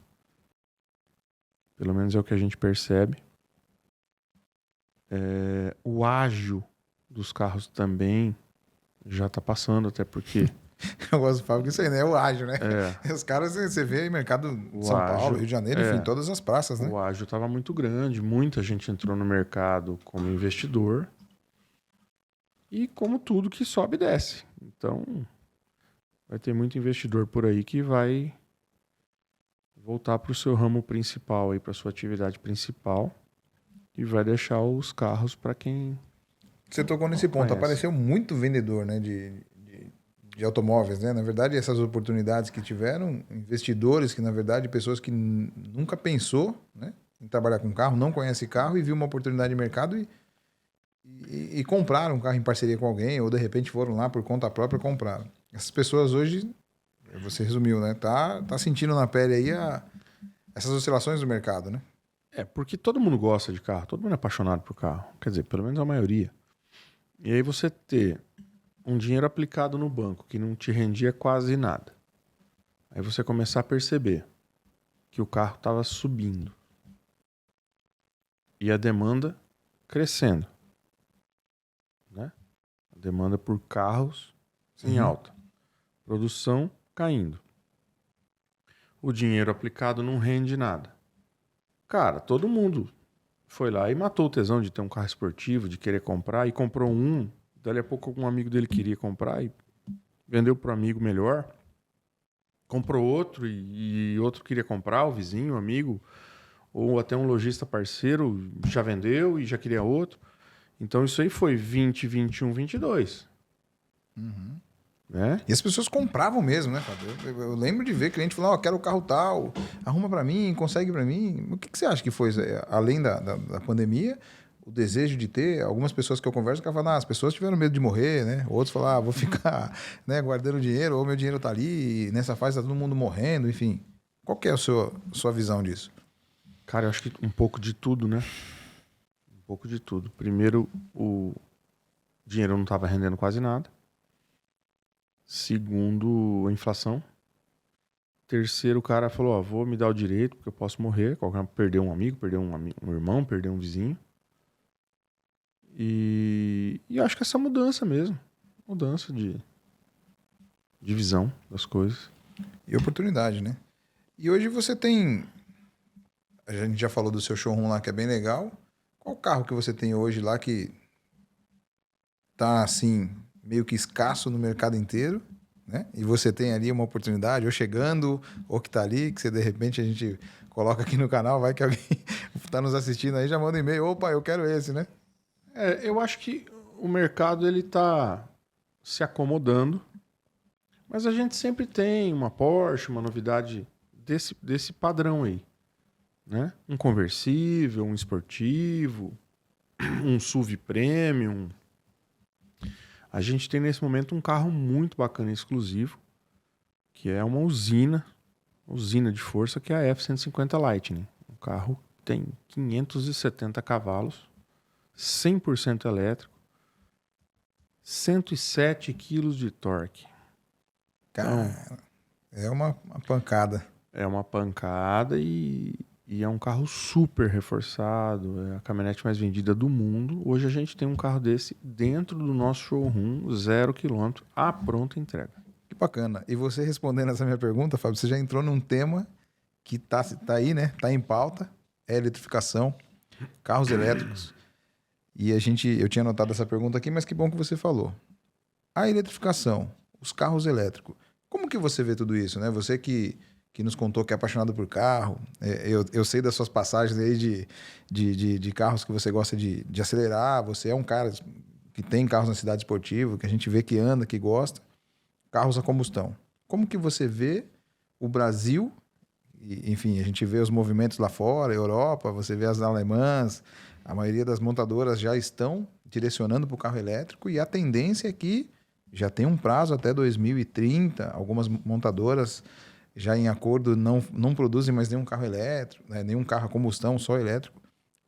Pelo menos é o que a gente percebe. O ágio dos carros também já está passando, até porque... Eu gosto de falar que isso aí, né? É o ágio, né? Os caras, você vê em mercado São Paulo, Rio de Janeiro, enfim, todas as praças, né? O ágio estava muito grande, muita gente entrou no mercado como investidor. E como tudo que sobe e desce. Então, vai ter muito investidor por aí que vai voltar para o seu ramo principal, para a sua atividade principal, e vai deixar os carros para quem... Você tocou nesse ponto. Apareceu muito vendedor, né, de automóveis, né? Na verdade, essas oportunidades que tiveram, investidores que, na verdade, pessoas que nunca pensou, né, em trabalhar com carro, não conhece carro e viu uma oportunidade de mercado e compraram um carro em parceria com alguém, ou de repente foram lá por conta própria e compraram. Essas pessoas hoje, você resumiu, né? Tá sentindo na pele aí essas oscilações do mercado, né? Porque todo mundo gosta de carro, todo mundo é apaixonado por carro. Quer dizer, pelo menos a maioria. E aí você ter um dinheiro aplicado no banco que não te rendia quase nada. Aí você começar a perceber que o carro estava subindo. E a demanda crescendo. Né? A demanda por carros em alta. Produção caindo. O dinheiro aplicado não rende nada. Cara, todo mundo foi lá e matou o tesão de ter um carro esportivo, de querer comprar, e comprou um. Dali a pouco um amigo dele queria comprar e vendeu para um amigo melhor. Comprou outro e outro queria comprar, o vizinho, o amigo, ou até um lojista parceiro já vendeu e já queria outro. Então isso aí foi 20, 21, 22. Né? E as pessoas compravam mesmo, né, Fábio? Eu lembro de ver cliente falando, quero o carro tal, arruma para mim, consegue para mim. O que você acha que foi, além da pandemia, o desejo de ter? Algumas pessoas que eu converso falam, as pessoas tiveram medo de morrer, né? Outros falam, vou ficar né, guardando dinheiro, ou meu dinheiro tá ali, e nessa fase tá todo mundo morrendo, enfim. Qual que é a sua visão disso? Cara, eu acho que um pouco de tudo, né? Um pouco de tudo. Primeiro, o dinheiro não estava rendendo quase nada. Segundo, a inflação. Terceiro, o cara falou, vou me dar o direito, porque eu posso morrer. Perder um amigo, perder um irmão, perder um vizinho. E acho que essa mudança mesmo. Mudança de visão das coisas. E oportunidade, né? E hoje você tem... A gente já falou do seu showroom lá, que é bem legal. Qual carro que você tem hoje lá que tá, assim, meio que escasso no mercado inteiro, né? E você tem ali uma oportunidade, ou chegando, ou que tá ali, que você, de repente, a gente coloca aqui no canal, vai que alguém tá nos assistindo aí, já manda um e-mail, opa, eu quero esse, né? Eu acho que o mercado, ele tá se acomodando, mas a gente sempre tem uma Porsche, uma novidade desse padrão aí, né? Um conversível, um esportivo, um SUV premium. A gente tem nesse momento um carro muito bacana e exclusivo, que é uma usina de força, que é a F-150 Lightning. Um carro que tem 570 cavalos, 100% elétrico, 107 quilos de torque. Cara, então, é uma pancada. É uma pancada e é um carro super reforçado. É a caminhonete mais vendida do mundo. Hoje a gente tem um carro desse dentro do nosso showroom, 0 km, à pronta entrega. Que bacana. E você respondendo essa minha pergunta, Fábio, você já entrou num tema que tá aí, né? Tá em pauta. É eletrificação, carros elétricos. E eu tinha anotado essa pergunta aqui, mas que bom que você falou. A eletrificação, os carros elétricos. Como que você vê tudo isso, né? Você que nos contou que é apaixonado por carro. Eu sei das suas passagens aí de carros que você gosta de acelerar. Você é um cara que tem carros na cidade esportiva, que a gente vê que anda, que gosta. Carros a combustão. Como que você vê o Brasil? Enfim, a gente vê os movimentos lá fora, Europa, você vê as alemãs. A maioria das montadoras já estão direcionando para o carro elétrico e a tendência é que já tem um prazo até 2030. Algumas montadoras já em acordo não produzem mais nenhum carro elétrico, né? Nenhum carro a combustão, só elétrico.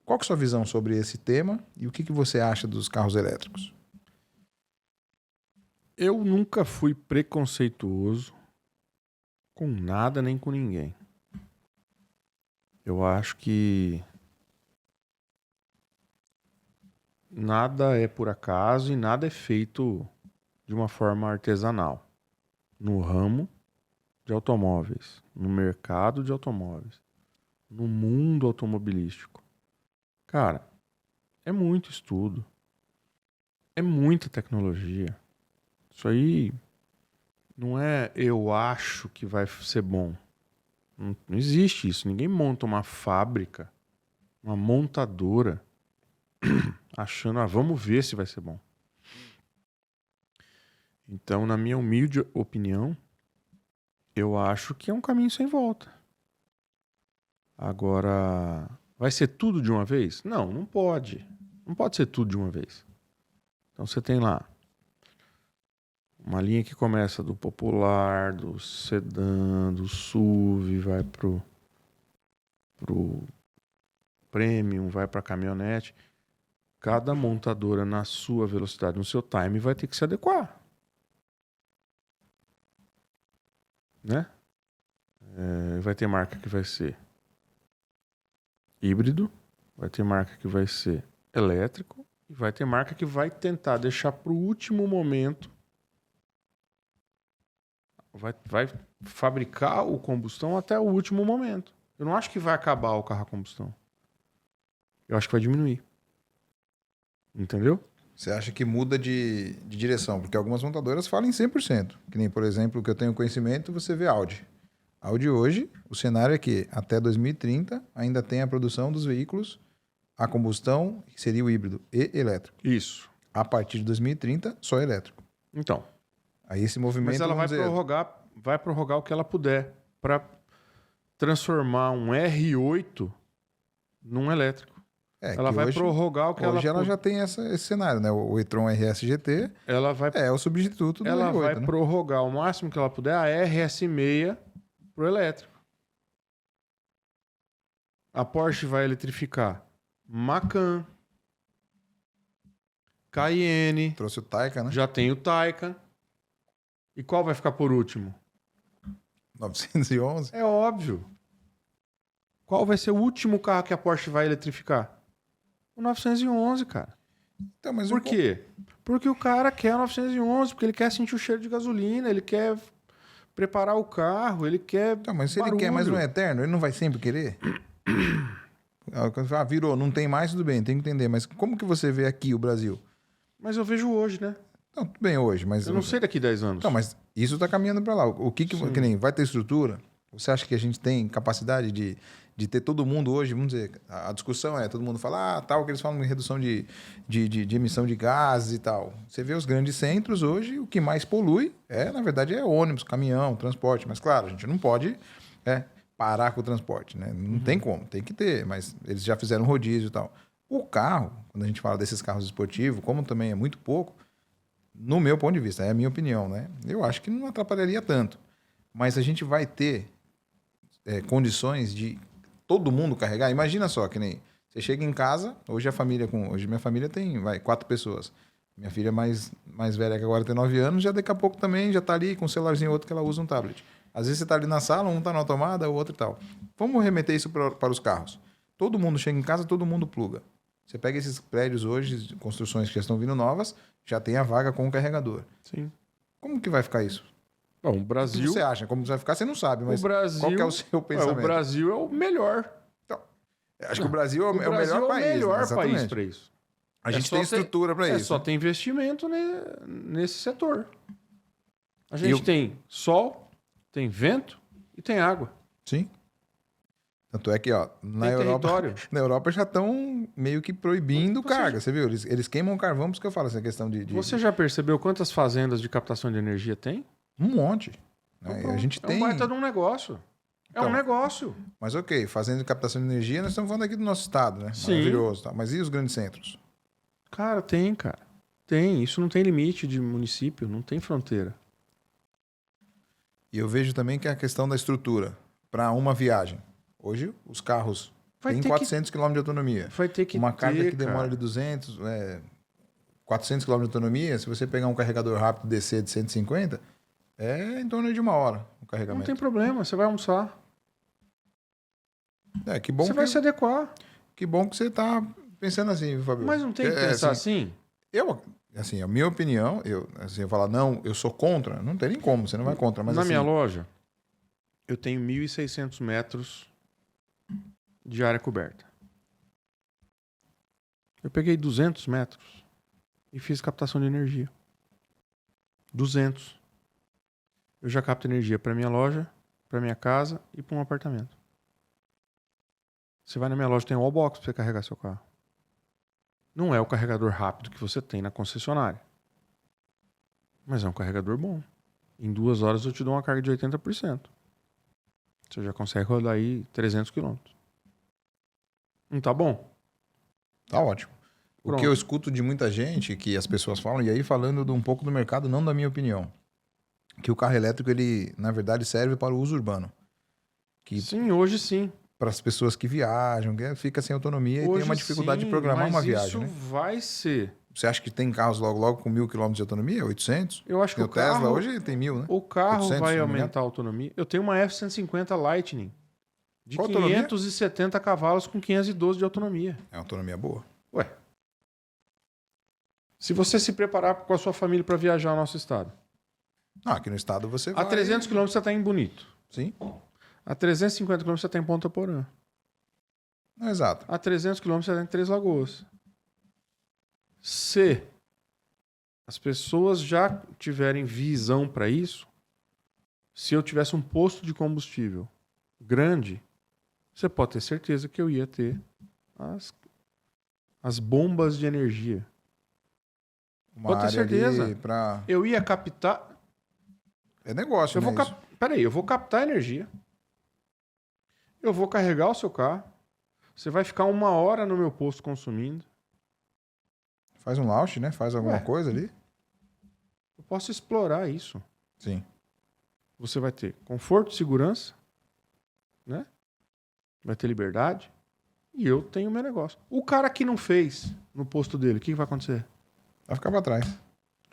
Qual que é a sua visão sobre esse tema e o que você acha dos carros elétricos? Eu nunca fui preconceituoso com nada nem com ninguém. Eu acho que nada é por acaso e nada é feito de uma forma artesanal. No ramo de automóveis, no mercado de automóveis, no mundo automobilístico. Cara, é muito estudo. É muita tecnologia. Isso aí não é eu acho que vai ser bom. Não existe isso. Ninguém monta uma fábrica, uma montadora, achando, vamos ver se vai ser bom. Então, na minha humilde opinião, eu acho que é um caminho sem volta. Agora, vai ser tudo de uma vez? Não pode. Não pode ser tudo de uma vez. Então, você tem lá uma linha que começa do popular, do sedã, do SUV, vai pro premium, vai pra caminhonete. Cada montadora na sua velocidade, no seu time, vai ter que se adequar. Né? Vai ter marca que vai ser híbrido, vai ter marca que vai ser elétrico e vai ter marca que vai tentar deixar pro último momento. Vai fabricar o combustão até o último momento. Eu não acho que vai acabar o carro a combustão. Eu acho que vai diminuir. Entendeu? Você acha que muda de direção? Porque algumas montadoras falam em 100%. Que nem, por exemplo, que eu tenho conhecimento, você vê Audi. Audi hoje, o cenário é que até 2030 ainda tem a produção dos veículos a combustão, que seria o híbrido e elétrico. Isso. A partir de 2030, só elétrico. Então. Aí esse movimento... Mas ela vai prorrogar o que ela puder para transformar um R8 num elétrico. Ela vai hoje, prorrogar o que ela... Hoje ela já tem esse cenário, né? O e-tron RS GT é o substituto do R8. Ela vai prorrogar o máximo que ela puder a RS6 pro elétrico. A Porsche vai eletrificar Macan, Cayenne. Trouxe o Taycan, né? Já tem o Taycan. E qual vai ficar por último? 911. É óbvio. Qual vai ser o último carro que a Porsche vai eletrificar? O 911, cara. Então, mas Por quê? Porque o cara quer o 911, porque ele quer sentir o cheiro de gasolina, ele quer preparar o carro, ele quer Então, mas se barulho. ele quer mais um eterno, ele não vai sempre querer? Virou, não tem mais, tudo bem, tem que entender. Mas como que você vê aqui o Brasil? Mas eu vejo hoje, né? Não, tudo bem hoje, mas... Eu não sei daqui 10 anos. Não, mas isso está caminhando para lá. O que nem vai ter estrutura? Você acha que a gente tem capacidade de ter todo mundo hoje? Vamos dizer, a discussão é, todo mundo fala, tal, que eles falam em redução de emissão de gases e tal. Você vê os grandes centros hoje, o que mais polui na verdade, é ônibus, caminhão, transporte. Mas, claro, a gente não pode parar com o transporte, né? Não tem como, tem que ter, mas eles já fizeram rodízio e tal. O carro, quando a gente fala desses carros esportivos, como também é muito pouco, no meu ponto de vista, é a minha opinião, né? Eu acho que não atrapalharia tanto. Mas a gente vai ter condições de todo mundo carregar. Imagina só, que nem você chega em casa, hoje minha família tem 4 pessoas. Minha filha mais velha, que agora tem 9 anos, já daqui a pouco também já está ali com um celularzinho, outro que ela usa um tablet. Às vezes você está ali na sala, um está na tomada, o outro e tal. Vamos remeter isso para os carros. Todo mundo chega em casa, todo mundo pluga. Você pega esses prédios hoje, construções que já estão vindo novas, já tem a vaga com o carregador. Sim. Como que vai ficar isso? Bom, o Brasil... O que você acha? Como vai ficar, você não sabe, mas qual que é o seu pensamento? O Brasil é o melhor. Então, acho que o Brasil é o melhor país. O melhor né? país para isso. A gente tem estrutura para isso. Só tem investimento nesse setor. A gente tem sol, tem vento e tem água. Sim. Tanto é que, na Europa já estão meio que proibindo carga. Você viu? Eles queimam carvão, por isso que eu falo essa questão de... Você já percebeu quantas fazendas de captação de energia tem? Um monte. Né? A gente tem... É um baita de um negócio. Então, é um negócio. Mas ok, fazenda de captação de energia, nós estamos falando aqui do nosso estado, né? Sim. Maravilhoso. Tá? Mas e os grandes centros? Cara. Tem. Isso não tem limite de município, não tem fronteira. E eu vejo também que é a questão da estrutura para uma viagem. Hoje, os carros têm 400 km de autonomia. Vai ter que uma carga que cara. demora de 200, 400 km de autonomia, se você pegar um carregador rápido DC de 150, é em torno de 1 hora o Não carregamento. tem problema, você vai almoçar. Que bom Você que, vai se adequar. que bom que você tá pensando assim, viu, Fabio? Mas não tem que pensar assim? A minha opinião, eu falar, não, eu sou contra, não tem nem como, você não vai contra. Mas Na assim, minha loja, eu tenho 1.600 metros de área coberta. Eu peguei 200 metros e fiz captação de energia. 200. Eu já capto energia para minha loja, para minha casa e para um apartamento. Você vai na minha loja, tem um wallbox para você carregar seu carro. Não é o carregador rápido que você tem na concessionária. Mas é um carregador bom. Em 2 horas eu te dou uma carga de 80%. Você já consegue rodar aí 300 km. Não tá bom? tá ótimo. O Pronto. que eu escuto de muita gente, que as pessoas falam, e aí falando de um pouco do mercado, não da minha opinião, que o carro elétrico, ele, na verdade, serve para o uso urbano. Que Sim, hoje sim. para as pessoas que viajam, que fica sem autonomia e tem Hoje uma dificuldade sim, de programar mas uma viagem, isso né? vai ser. Você acha que tem carros logo com 1.000 km de autonomia? 800? Eu acho que O o Tesla carro, hoje tem 1.000, né? o carro 800, vai se não me engano. aumentar a autonomia. Eu tenho uma F-150 Lightning de Qual autonomia? 570 cavalos com 512 de autonomia. É uma autonomia boa. Ué. Se você se preparar com a sua família para viajar ao nosso estado. Aqui no estado você vai... A 300 km você está em Bonito. Sim, A 350 km você está em Ponta Porã. exato. A 300 km você está em Três Lagoas. Se as pessoas já tiverem visão para isso, se eu tivesse um posto de combustível grande, você pode ter certeza que eu ia ter as bombas de energia. Uma Pode ter área certeza. ali pra... Eu ia captar... É negócio, Eu né? vou isso? Peraí, eu vou captar energia. Eu vou carregar o seu carro. Você vai ficar 1 hora no meu posto consumindo. Faz um launch, né? Faz alguma Ué. coisa ali. Eu posso explorar isso. Sim. Você vai ter conforto, segurança, né? Vai ter liberdade. E eu tenho o meu negócio. O cara que não fez no posto dele, o que vai acontecer? Vai ficar pra trás.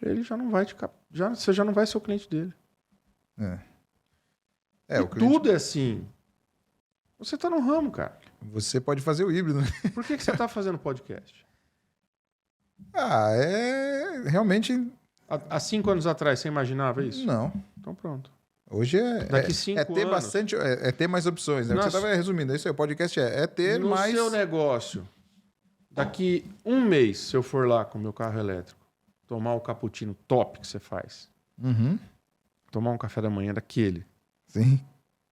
Ele já não vai você já não vai ser o cliente dele. É, E o cliente... tudo é assim. Você tá no ramo, cara. Você pode fazer o híbrido, né? Por que você tá fazendo podcast? Realmente Há 5 anos atrás, você imaginava isso? não. Então pronto. Hoje Daqui 5 ter anos. bastante, ter mais opções, né? O que você Nossa. estava resumindo, é isso aí, o podcast é ter No mais... seu negócio, daqui 1 mês, se eu for lá com o meu carro elétrico, tomar o cappuccino top que você faz, Uhum. tomar um café da manhã daquele, Sim,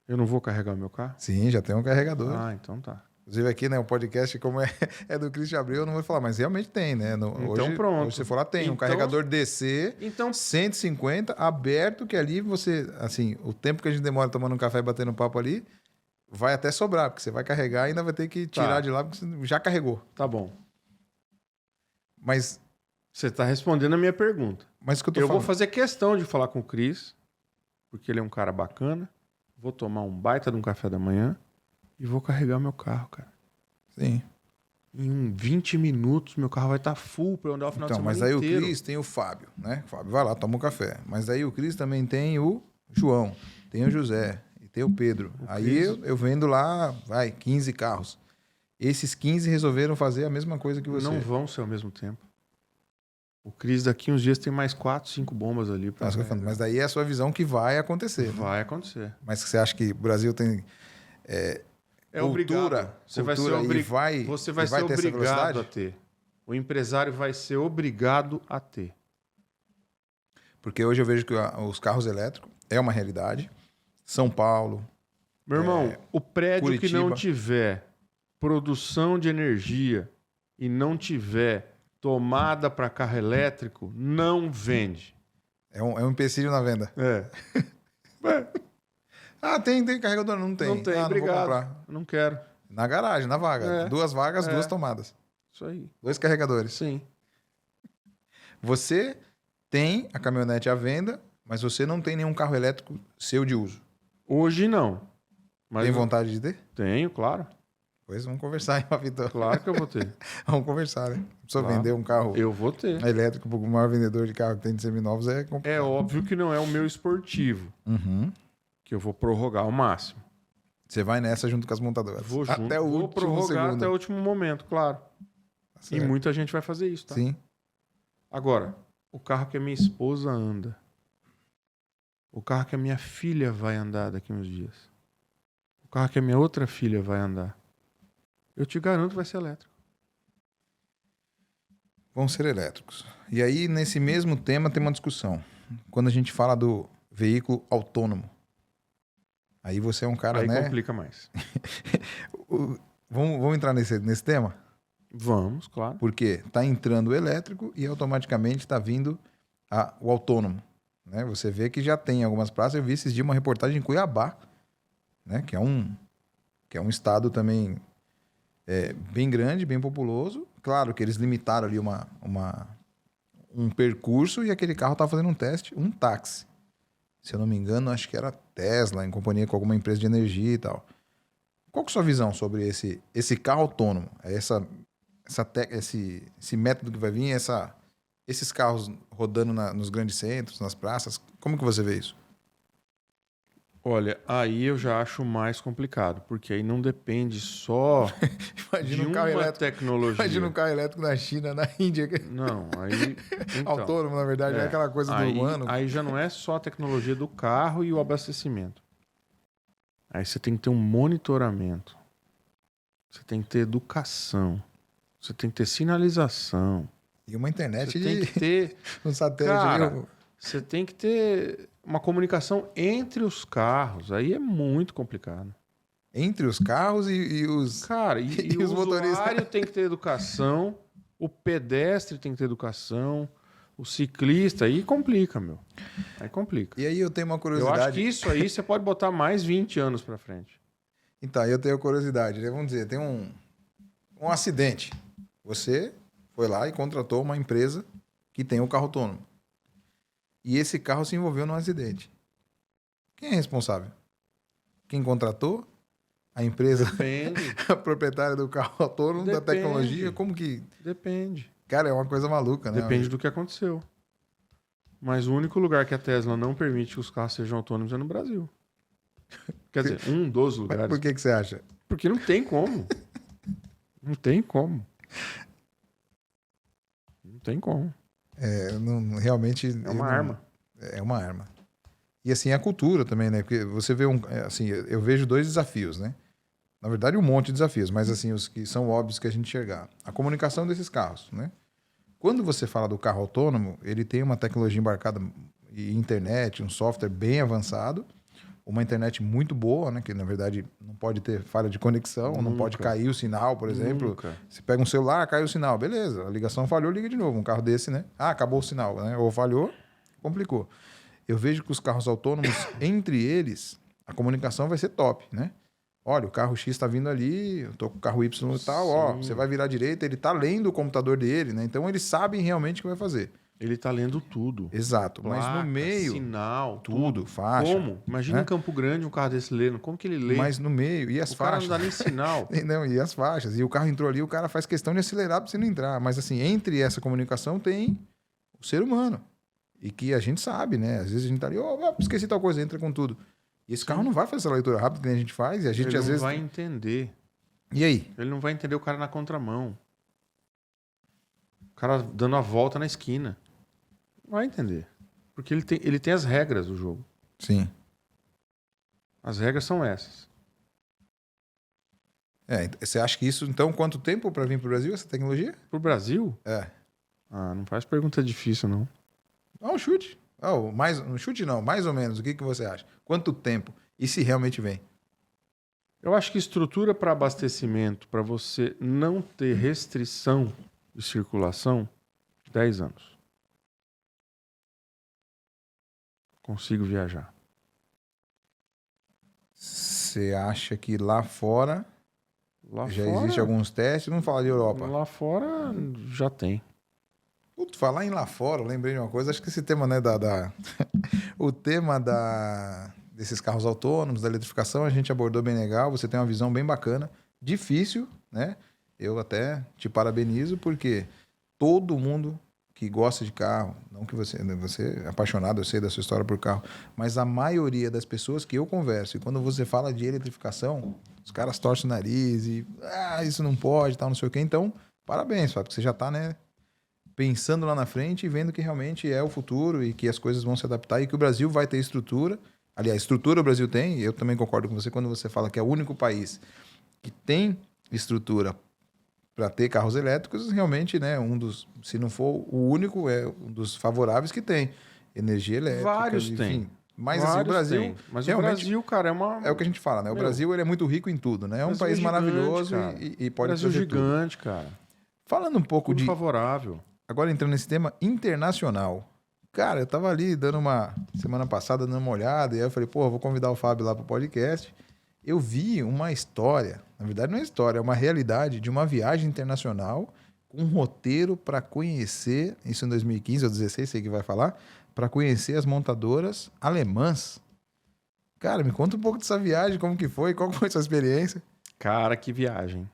eu não vou carregar o meu carro? sim, já tem um carregador. Ah, então tá. Inclusive aqui, né, o podcast, como é do Cristian Abreu, eu não vou falar, mas realmente tem, né? Então pronto. Hoje você for lá, tem um Então- carregador DC, Então, 150, aberto, que ali você, assim, o tempo que a gente demora tomando um café e batendo papo ali, vai até sobrar, porque você vai carregar e ainda vai ter que tirar Tá. de lá, porque você já carregou. tá bom. Mas Você tá respondendo a minha pergunta. o que eu tô Eu falando... vou fazer questão de falar com o Cris, porque ele é um cara bacana. Vou tomar um baita de um café da manhã e vou carregar meu carro, cara. Sim. Em 20 minutos, meu carro vai estar full para eu andar o final Então, de mas semana aí inteiro. o Cris tem o Fábio, né? O Fábio vai lá, toma um café. Mas aí o Cris também tem o João, tem o José e tem o Pedro. Aí Cris- eu vendo lá, 15 carros. Esses 15 resolveram fazer a mesma coisa que você. Não vão ser ao mesmo tempo. O Cris daqui uns dias tem mais 4, 5 bombas ali para Mas, mas daí é a sua visão que vai acontecer. Né? Vai acontecer. Mas você acha que o Brasil tem É cultura, obrigado. Você vai ser, cultura e vai, você vai e ser ter essa obrigado velocidade? a ter. O empresário vai ser obrigado a ter. Porque hoje eu vejo que os carros elétricos é uma realidade. São Paulo, Meu irmão, o prédio que Curitiba. não tiver produção de energia e não tiver tomada para carro elétrico, não vende. é um empecilho na venda. É. Tem carregador? Não tem. Não tem, Não vou obrigado. comprar. Não quero. Na garagem, na vaga. É. 2 vagas, É. 2 tomadas. Isso aí. 2 carregadores. Sim. Você tem a caminhonete à venda, mas você não tem nenhum carro elétrico seu de uso. Hoje não. Mas Tem eu vontade de ter? tenho, claro. Pois vamos conversar, hein, Vitor? Claro que eu vou ter. Vamos conversar, né? Precisa Claro. vender um carro Eu vou ter. elétrico, porque o maior vendedor de carro que tem de seminovos é complicado. É óbvio que não é o meu esportivo, Uhum. que eu vou prorrogar ao máximo. Você vai nessa junto com as montadoras. Vou junto, Até o vou último prorrogar segundo. até o último momento, claro. Tá E certo. muita gente vai fazer isso, tá? Sim. Agora, o carro que a minha esposa anda, o carro que a minha filha vai andar daqui uns dias, o carro que a minha outra filha vai andar, eu te garanto que vai ser elétrico. Vão ser elétricos. E aí, nesse mesmo tema, tem uma discussão. Quando a gente fala do veículo autônomo, aí você é um cara, Aí né? complica mais. Vamos entrar nesse tema? Vamos, claro. Porque está entrando o elétrico e automaticamente está vindo o autônomo. Né? Você vê que já tem algumas praças. Eu vi esses dias uma reportagem em Cuiabá, né? que é um estado também bem grande, bem populoso. Claro que eles limitaram ali um percurso e aquele carro estava fazendo um teste, um táxi. Se eu não me engano, acho que era Tesla, em companhia com alguma empresa de energia e tal. Qual que é a sua visão sobre esse carro autônomo? Esse método que vai vir, esses carros rodando nos grandes centros, nas praças, como que você vê isso? Olha, aí eu já acho mais complicado, porque aí não depende só de uma tecnologia. Imagina um carro elétrico na China, na Índia. Não, aí... Então, autônomo, na verdade, é aquela coisa do humano. Aí já não é só a tecnologia do carro e o abastecimento. Aí você tem que ter um monitoramento. Você tem que ter educação. Você tem que ter sinalização. E uma internet Você tem que ter... um satélite. Cara, você tem que ter uma comunicação entre os carros. Aí é muito complicado. Entre os carros e os... Cara, e o os motoristas. usuário tem que ter educação, o pedestre tem que ter educação, o ciclista, aí complica, meu. Aí complica. E aí eu tenho uma Eu curiosidade. acho que isso aí você pode botar mais 20 anos pra frente. Então, eu tenho curiosidade, né? Vamos dizer, tem um acidente. Você foi lá e contratou uma empresa que tem o carro autônomo. E esse carro se envolveu num acidente. Quem é responsável? Quem contratou? A empresa, Depende. a proprietária do carro autônomo, da Depende. tecnologia? Como que... Depende. Cara, é uma coisa maluca, né? Depende do que aconteceu. Mas o único lugar que a Tesla não permite que os carros sejam autônomos é no Brasil. Quer dizer, um dos Mas lugares. por que você acha? Porque não tem como. Não tem como. Não tem como. Realmente... É uma arma. É uma arma. E assim, a cultura também, né? Porque você vê assim, eu vejo dois desafios, né? Na verdade, um monte de desafios, mas assim, os que são óbvios que a gente enxergar. A comunicação desses carros, né? Quando você fala do carro autônomo, ele tem uma tecnologia embarcada e internet, um software bem avançado, uma internet muito boa, né? Que na verdade não pode ter falha de conexão, não Nunca. pode cair o sinal, por exemplo. Nunca. Você pega um celular, caiu o sinal, beleza, a ligação falhou, liga de novo. Um carro desse, né? Ah, acabou o sinal, né? Ou falhou, complicou. Eu vejo que os carros autônomos, entre eles, a comunicação vai ser top, né? Olha, o carro X está vindo ali, eu tô com o carro Y e tal, ó, Sim. você vai virar à direita, ele tá lendo o computador dele, né? Então eles sabem realmente o que vai fazer. Ele tá lendo tudo. Exato. Mas Placa, no meio, sinal, tudo, faixa. Como? Imagina né? em Campo Grande um carro desse lendo. Como que ele lê? Mas no meio, e as o cara faixas? não dá nem sinal. Não, e as faixas. E o carro entrou ali, o cara faz questão de acelerar para você não entrar. Mas assim, entre essa comunicação tem o ser humano. E que a gente sabe, né? Às vezes a gente tá ali, esqueci tal coisa, entra com tudo. E esse carro não vai fazer essa leitura rápida que a gente faz. E a gente Ele às não vezes. vai entender. E aí? Ele não vai entender o cara na contramão. O cara dando a volta na esquina. Não vai entender. Porque ele tem as regras do jogo. Sim. As regras são essas. Você acha que isso, então, quanto tempo para vir para o Brasil, essa tecnologia? Pro Brasil? É. Ah, não faz pergunta difícil, não. Um chute. Um chute não, mais ou menos. O que você acha? Quanto tempo? E se realmente vem? Eu acho que estrutura para abastecimento, para você não ter restrição de circulação, 10 anos. Consigo viajar. Você acha que lá fora Lá já fora, existe alguns testes? Vamos falar de Europa. Lá fora já tem. Putz, falar em lá fora, eu lembrei de uma coisa. Acho que esse tema, né, o tema desses carros autônomos, da eletrificação, a gente abordou bem legal. Você tem uma visão bem bacana. difícil, né? Eu até te parabenizo porque todo mundo que gosta de carro, não que você é apaixonado, eu sei da sua história por carro, mas a maioria das pessoas que eu converso, e quando você fala de eletrificação, os caras torcem o nariz e isso não pode, tal, não sei o quê. Então, parabéns, Fábio, porque você já está, né, pensando lá na frente e vendo que realmente é o futuro e que as coisas vão se adaptar e que o Brasil vai ter estrutura. Aliás, estrutura o Brasil tem, e eu também concordo com você quando você fala que é o único país que tem estrutura para ter carros elétricos, realmente, né, se não for o único, é um dos favoráveis que tem. Energia elétrica, Vários enfim. tem. Mas assim, o Brasil... Tem. Mas o realmente, Brasil, cara, é o que a gente fala, né? O Brasil ele é muito rico em tudo, né? É um país maravilhoso e pode Brasil fazer gigante, tudo. cara. Falando um pouco Tudo de... favorável. Agora entrando nesse tema internacional. Cara, eu tava ali semana passada, dando uma olhada, e aí eu falei, pô, vou convidar o Fábio lá pro podcast. Eu vi uma história, na verdade não é história, é uma realidade de uma viagem internacional com um roteiro para conhecer, isso em 2015 ou 2016, sei que vai falar, para conhecer as montadoras alemãs. Cara, me conta um pouco dessa viagem, como que foi, qual foi a sua experiência? Cara, que viagem.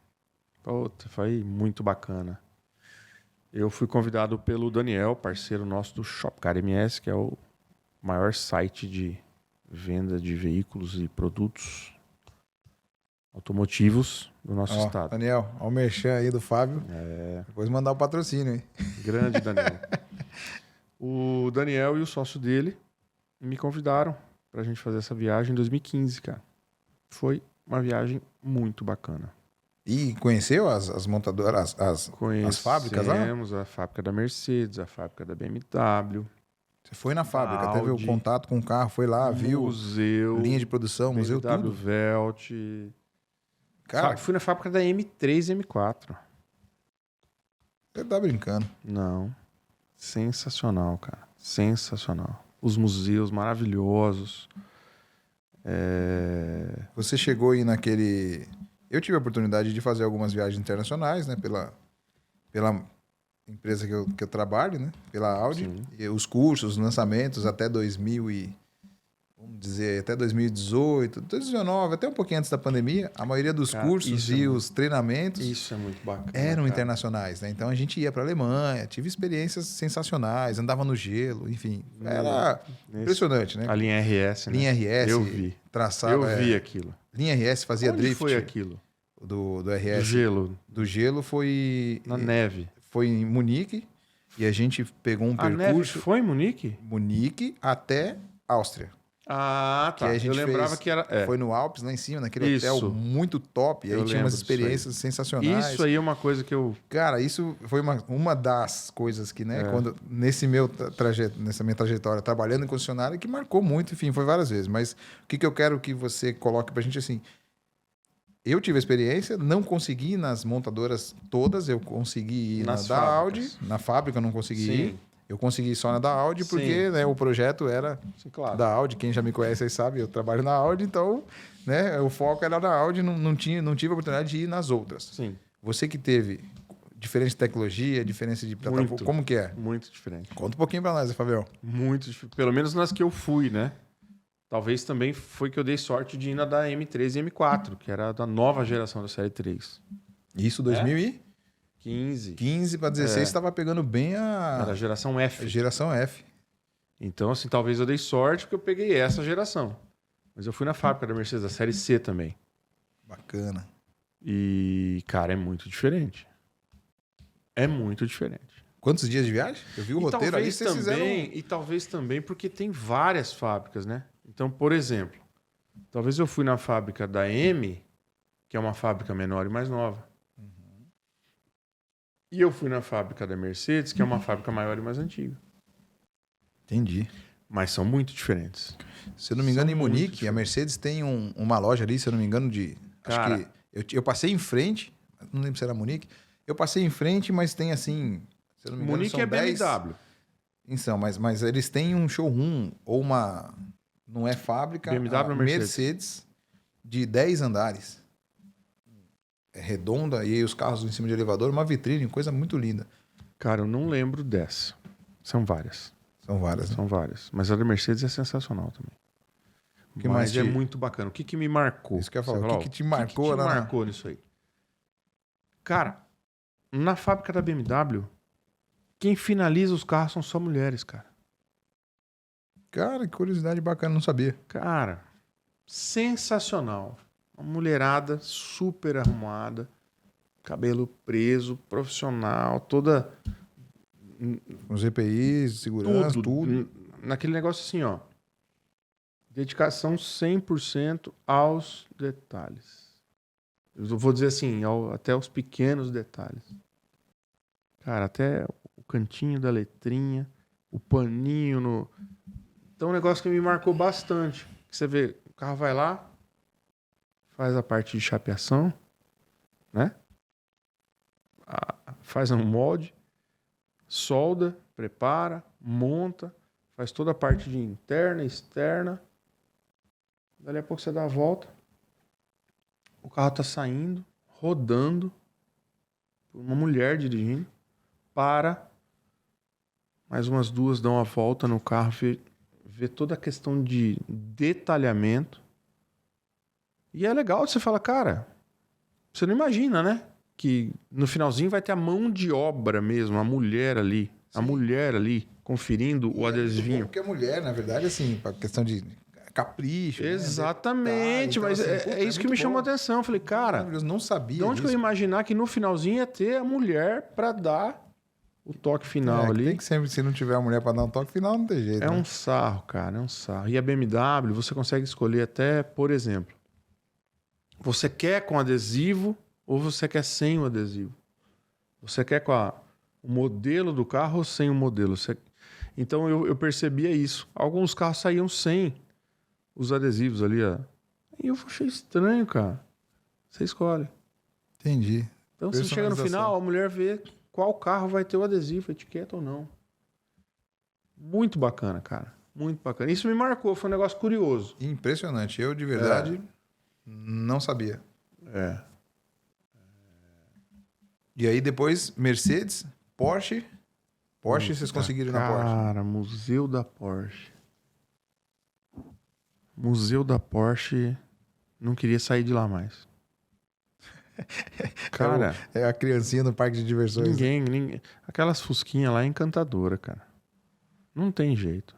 Puta, foi muito bacana. Eu fui convidado pelo Daniel, parceiro nosso do Shopcar MS, que é o maior site de venda de veículos e produtos automotivos do nosso estado. Daniel, olha o merchan aí do Fábio. Depois mandar o patrocínio aí. Grande Daniel. O Daniel e o sócio dele me convidaram pra gente fazer essa viagem em 2015, cara. Foi uma viagem muito bacana. E conheceu as montadoras, as fábricas lá? Conhecemos a fábrica da Mercedes, a fábrica da BMW. Você foi na fábrica, Audi, teve o contato com o carro, foi lá, viu? Museu. Linha de produção, museu, BMW tudo. Velt. Cara, Fui na fábrica da M3 e M4. você tá brincando. Não. Sensacional, cara. Sensacional. Os museus maravilhosos. Você chegou aí naquele... Eu tive a oportunidade de fazer algumas viagens internacionais, né? Pela empresa que eu trabalho, né? Pela Audi. Sim. E os cursos, os lançamentos até 2018, 2019, até um pouquinho antes da pandemia. A maioria dos cursos e os treinamentos Isso é muito bacana. eram cara. internacionais, né? Então a gente ia para a Alemanha, tive experiências sensacionais, andava no gelo, enfim. Era impressionante, né? A linha RS, né? Linha RS. Eu vi. Traçava, Eu vi aquilo. Linha RS fazia Onde drift. foi aquilo? Do Do RS. gelo. Do gelo foi... Na neve. Foi em Munique e a gente pegou um A neve percurso... foi em Munique? Munique até Áustria. Ah, tá. Que a gente Eu lembrava fez, que era... Foi no Alpes, lá em cima, naquele Isso. hotel muito top. E aí Eu tinha umas lembro disso aí. experiências sensacionais. Isso aí é uma coisa que eu... Cara, isso foi uma das coisas que, né, quando nessa minha trajetória trabalhando em concessionária, que marcou muito, enfim, foi várias vezes. Mas o que eu quero que você coloque pra gente assim, eu tive a experiência, não consegui ir nas montadoras todas, eu consegui ir Nas na da fábricas. Audi, na fábrica eu não consegui Sim. ir. Eu consegui só na da Audi porque, Sim, né, o projeto era Sim, claro. da Audi. Quem já me conhece aí sabe, eu trabalho na Audi, então, né, o foco era na Audi, não tive a oportunidade de ir nas outras. Sim. Você que teve diferença de tecnologia, diferença de plataforma, Muito. como que é? Muito diferente. Conta um pouquinho pra nós, Fabião. Muito diferente. Pelo menos nas que eu fui, né? Talvez também foi que eu dei sorte de ir na da M3 e M4, que era da nova geração da série 3. Isso 2015 15. para 16 estava pegando bem Era a a geração F. geração F. Então, assim, talvez eu dei sorte porque eu peguei essa geração. Mas eu fui na fábrica da Mercedes, da série C também. Bacana. E, cara, é muito diferente. É muito diferente. Quantos dias de viagem? Eu vi o roteiro ali, vocês fizeram... E talvez também porque tem várias fábricas, né? Então, por exemplo, talvez eu fui na fábrica da M, que é uma fábrica menor e mais nova. E eu fui na fábrica da Mercedes, que é uma fábrica maior e mais antiga. Entendi. Mas são muito diferentes. Se eu não me engano, São em muito Munique, a diferentes. Mercedes tem uma loja ali, se eu não me engano, de... Cara. Acho que eu passei em frente, não lembro se era Munique. Eu passei em frente, mas tem assim... Se eu não me engano, Munique são é 10... BMW. Então, mas eles têm um showroom ou uma... Não é fábrica, BMW a ou Mercedes? Mercedes de 10 andares. É redonda e aí os carros em cima de elevador, uma vitrine, coisa muito linda. Cara, eu não lembro dessa. São várias. São várias, né? São várias. Mas a da Mercedes é sensacional também. Que Mas mais é te- muito bacana. O que me marcou? Isso que eu ia falar. Você O falou, que te marcou O que te lá na- marcou nisso aí? Cara, na fábrica da BMW, quem finaliza os carros são só mulheres, cara. Cara, que curiosidade bacana, não sabia. Cara, sensacional. Uma mulherada super arrumada, cabelo preso, profissional, toda... Os EPIs, segurança, tudo. Naquele negócio assim, ó. Dedicação 100% aos detalhes. Eu vou dizer assim, até os pequenos detalhes. Cara, até o cantinho da letrinha, o paninho no... Então, um negócio que me marcou bastante. Que você vê, o carro vai lá, faz a parte de chapeação, né? Faz um molde, solda, prepara, monta, faz toda a parte de interna, externa. Dali a pouco você dá a volta. O carro tá saindo, rodando, uma mulher dirigindo, para, mais umas duas dão a volta no carro, vê toda a questão de detalhamento. E é legal, você fala, cara, você não imagina, né? Que no finalzinho vai ter a mão de obra mesmo, a mulher ali. Sim. A mulher ali, conferindo o adesivinho. Porque a mulher, na verdade, assim, pra questão de capricho. Exatamente, né? Mas assim, é isso que me chamou a atenção. Eu falei, cara, eu não sabia. De onde que eu ia imaginar que no finalzinho ia ter a mulher pra dar o toque final ali? Tem que sempre, se não tiver a mulher pra dar um toque final, não tem jeito. É um sarro, cara, é um sarro. E a BMW, você consegue escolher até, por exemplo, você quer com adesivo ou você quer sem o adesivo? Você quer com o modelo do carro ou sem o modelo? Então eu percebia isso. Alguns carros saíam sem os adesivos ali, ó. E eu achei estranho, cara. Você escolhe. Entendi. Então você chega no final, a mulher vê qual carro vai ter o adesivo, a etiqueta ou não. Muito bacana, cara. Muito bacana. Isso me marcou, foi um negócio curioso. Impressionante. Eu, de verdade, não sabia. E aí depois, Mercedes, Porsche. Porsche, vocês conseguiram ir na Porsche? Cara, Museu da Porsche. Museu da Porsche, não queria sair de lá mais. Cara, é a criancinha no parque de diversões. Ninguém. Aquelas fusquinhas lá é encantadora, cara. Não tem jeito.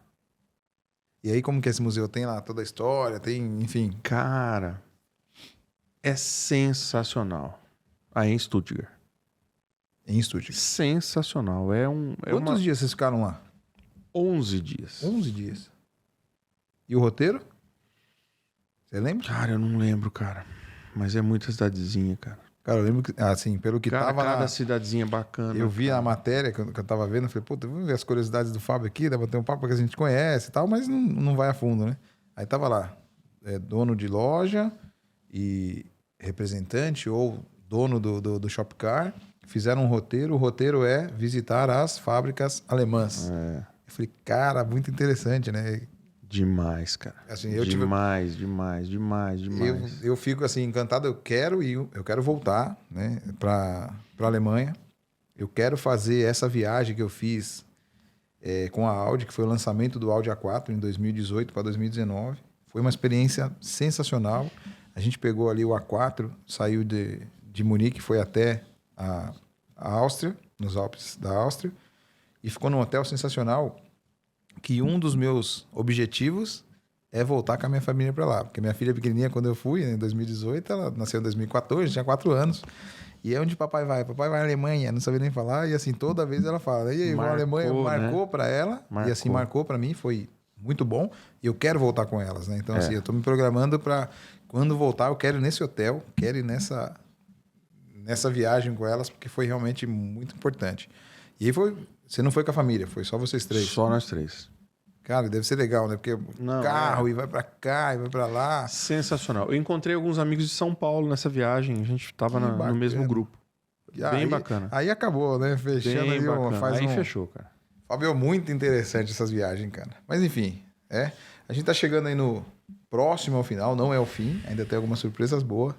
E aí, como que esse museu tem lá toda a história, tem, enfim. Cara, é sensacional. Aí em Stuttgart. Em Stuttgart. Sensacional. Quantos dias vocês ficaram lá? 11 dias. 11 dias. E o roteiro? Você lembra? Cara, eu não lembro, cara. Mas é muita cidadezinha, cara. Cara, eu lembro que, assim, pelo que tava cada cidadezinha bacana. Eu vi cara. a matéria que eu tava vendo, eu falei, puta, vamos ver as curiosidades do Fábio aqui, dá pra ter um papo que a gente conhece e tal, mas não vai a fundo, né? Aí tava lá, dono de loja e representante ou dono do Shopcar, fizeram um roteiro, o roteiro é visitar as fábricas alemãs. Eu falei, cara, muito interessante, né? Demais, cara. Assim, demais. Eu fico assim encantado, eu quero voltar, né, para a Alemanha. Eu quero fazer essa viagem que eu fiz com a Audi, que foi o lançamento do Audi A4 em 2018 para 2019. Foi uma experiência sensacional. A gente pegou ali o A4, saiu de Munique, foi até a Áustria, nos Alpes da Áustria, e ficou num hotel sensacional. Que um dos meus objetivos é voltar com a minha família para lá. Porque minha filha pequenininha, quando eu fui, em 2018, ela nasceu em 2014, tinha 4 anos. E é onde papai vai? Papai vai à Alemanha, não sabia nem falar. E assim, toda vez ela fala. E aí, vou à Alemanha, marcou, né? Para ela. Marcou. E assim, marcou para mim, foi muito bom. E eu quero voltar com elas, né? Então, assim, eu tô me programando para quando voltar, eu quero ir nesse hotel, quero ir nessa viagem com elas, porque foi realmente muito importante. E aí você não foi com a família, foi só vocês três? Só nós três. Cara, deve ser legal, né? Porque carro, e vai pra cá, e vai pra lá. Sensacional. Eu encontrei alguns amigos de São Paulo nessa viagem. A gente tava no mesmo grupo. Bem bacana. Aí acabou, né? Fechando bem ali. Aí fechou, cara. Fábio, muito interessante essas viagens, cara. Mas enfim, a gente tá chegando aí no próximo ao final, não é o fim. Ainda tem algumas surpresas boas.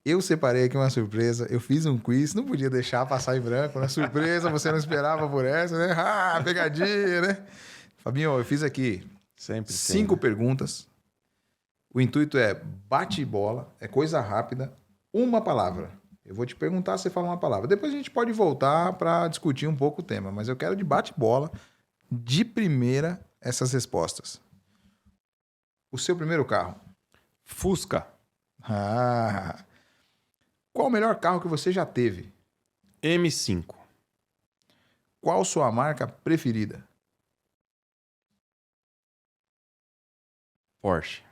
Eu separei aqui uma surpresa, eu fiz um quiz, não podia deixar passar em branco, né? Surpresa, você não esperava por essa, né? Ah, pegadinha, né? Fabinho, eu fiz aqui 5 perguntas. O intuito é bate bola, é coisa rápida, uma palavra. Eu vou te perguntar, você fala uma palavra. Depois a gente pode voltar para discutir um pouco o tema, mas eu quero de bate-bola, de primeira, essas respostas. O seu primeiro carro? Fusca. Ah. Qual o melhor carro que você já teve? M5. Qual sua marca preferida? Porsche.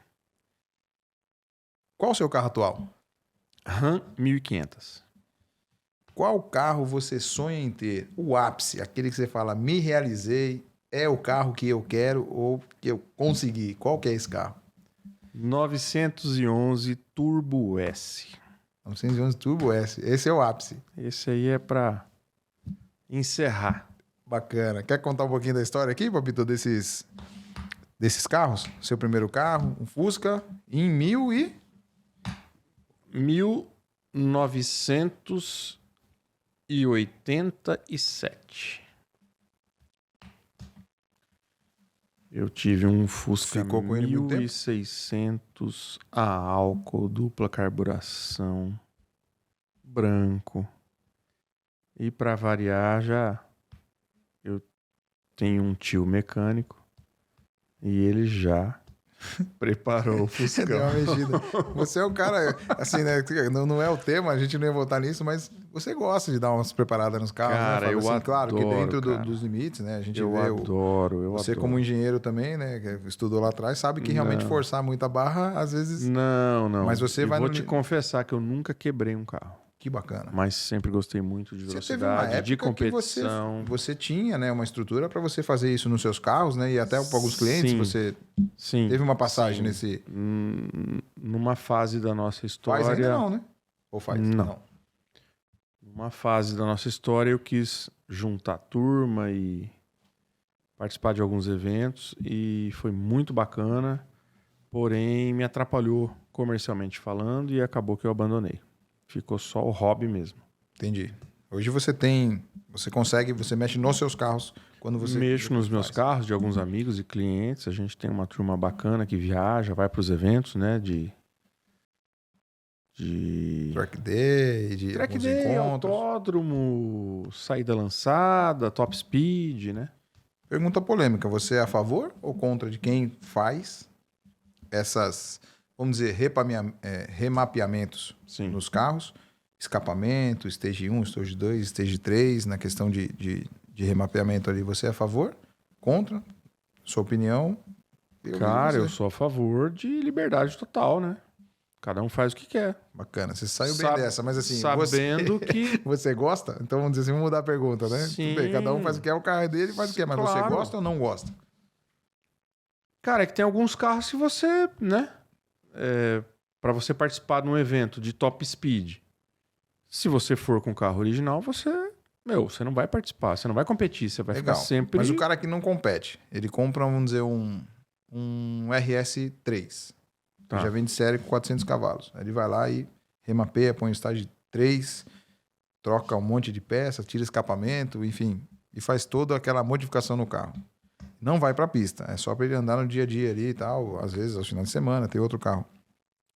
Qual o seu carro atual? Ram 1500. Qual carro você sonha em ter? O ápice, aquele que você fala, me realizei, é o carro que eu quero ou que eu consegui. Qual que é esse carro? 911 Turbo S. 911 Turbo S. Esse é o ápice. Esse aí é pra encerrar. Bacana. Quer contar um pouquinho da história aqui, Papito, desses carros? Seu primeiro carro, um Fusca, em 1987. Eu tive um Fusca Ficou com ele muito tempo? 1600 a álcool, dupla carburação, branco. E para variar, eu tenho um tio mecânico e ele já preparou o Deu Fuscão. uma mexida. Você é um cara, assim, né? Não é o tema, a gente não ia voltar nisso, mas você gosta de dar umas preparadas nos carros, Cara, né? Fábio? eu Assim, claro que adoro, dentro cara. dos limites, né? A gente Eu vê adoro. você como engenheiro também, né? Que estudou lá atrás, sabe que realmente Não. forçar muito a barra, às vezes... Não. Mas você Eu vai vou no te li- confessar que eu nunca quebrei um carro. Que bacana. Mas sempre gostei muito de Você teve uma velocidade, de época que competição. você tinha, né, uma estrutura para você fazer isso nos seus carros, né? E até para alguns clientes Sim. você Sim. teve uma passagem sim. nesse... Numa fase da nossa história. Faz ainda não, né? Ou faz? Não. Numa fase da nossa história, eu quis juntar a turma e participar de alguns eventos e foi muito bacana, porém me atrapalhou comercialmente falando e acabou que eu abandonei. Ficou só o hobby mesmo. Entendi. Hoje você mexe nos seus carros quando você... Mexo nos meus faz. carros de alguns amigos e clientes. A gente tem uma turma bacana que viaja, vai para os eventos, né? De Track Day, de Track alguns Day, encontros. autódromo, saída lançada, top speed, né? Pergunta polêmica. Você é a favor ou contra de quem faz essas, vamos dizer, remapeamentos Sim. nos carros? Escapamento, Stage 1, Stage 2, Stage 3, na questão de remapeamento ali. Você é a favor? Contra? Sua opinião? Cara, eu sou a favor de liberdade total, né? Cada um faz o que quer. Bacana, você saiu bem dessa, mas assim... Sabendo que... Você gosta? Então vamos dizer assim, vamos mudar a pergunta, né? Sim. Tudo bem, cada um faz o que é, o carro dele faz o que é, mas você Claro. gosta ou não gosta? Cara, é que tem alguns carros que você, né? Para você participar de um evento de top speed, se você for com o carro original, você não vai participar, você não vai competir, você vai Legal. ficar sempre... Mas o cara que não compete, ele compra, vamos dizer, um RS3. Tá. Já vem de série com 400 cavalos. Aí ele vai lá e remapeia, põe o estágio 3, troca um monte de peça, tira escapamento, enfim, e faz toda aquela modificação no carro. Não vai pra pista, é só para ele andar no dia a dia ali e tal, às vezes aos finais de semana, tem outro carro.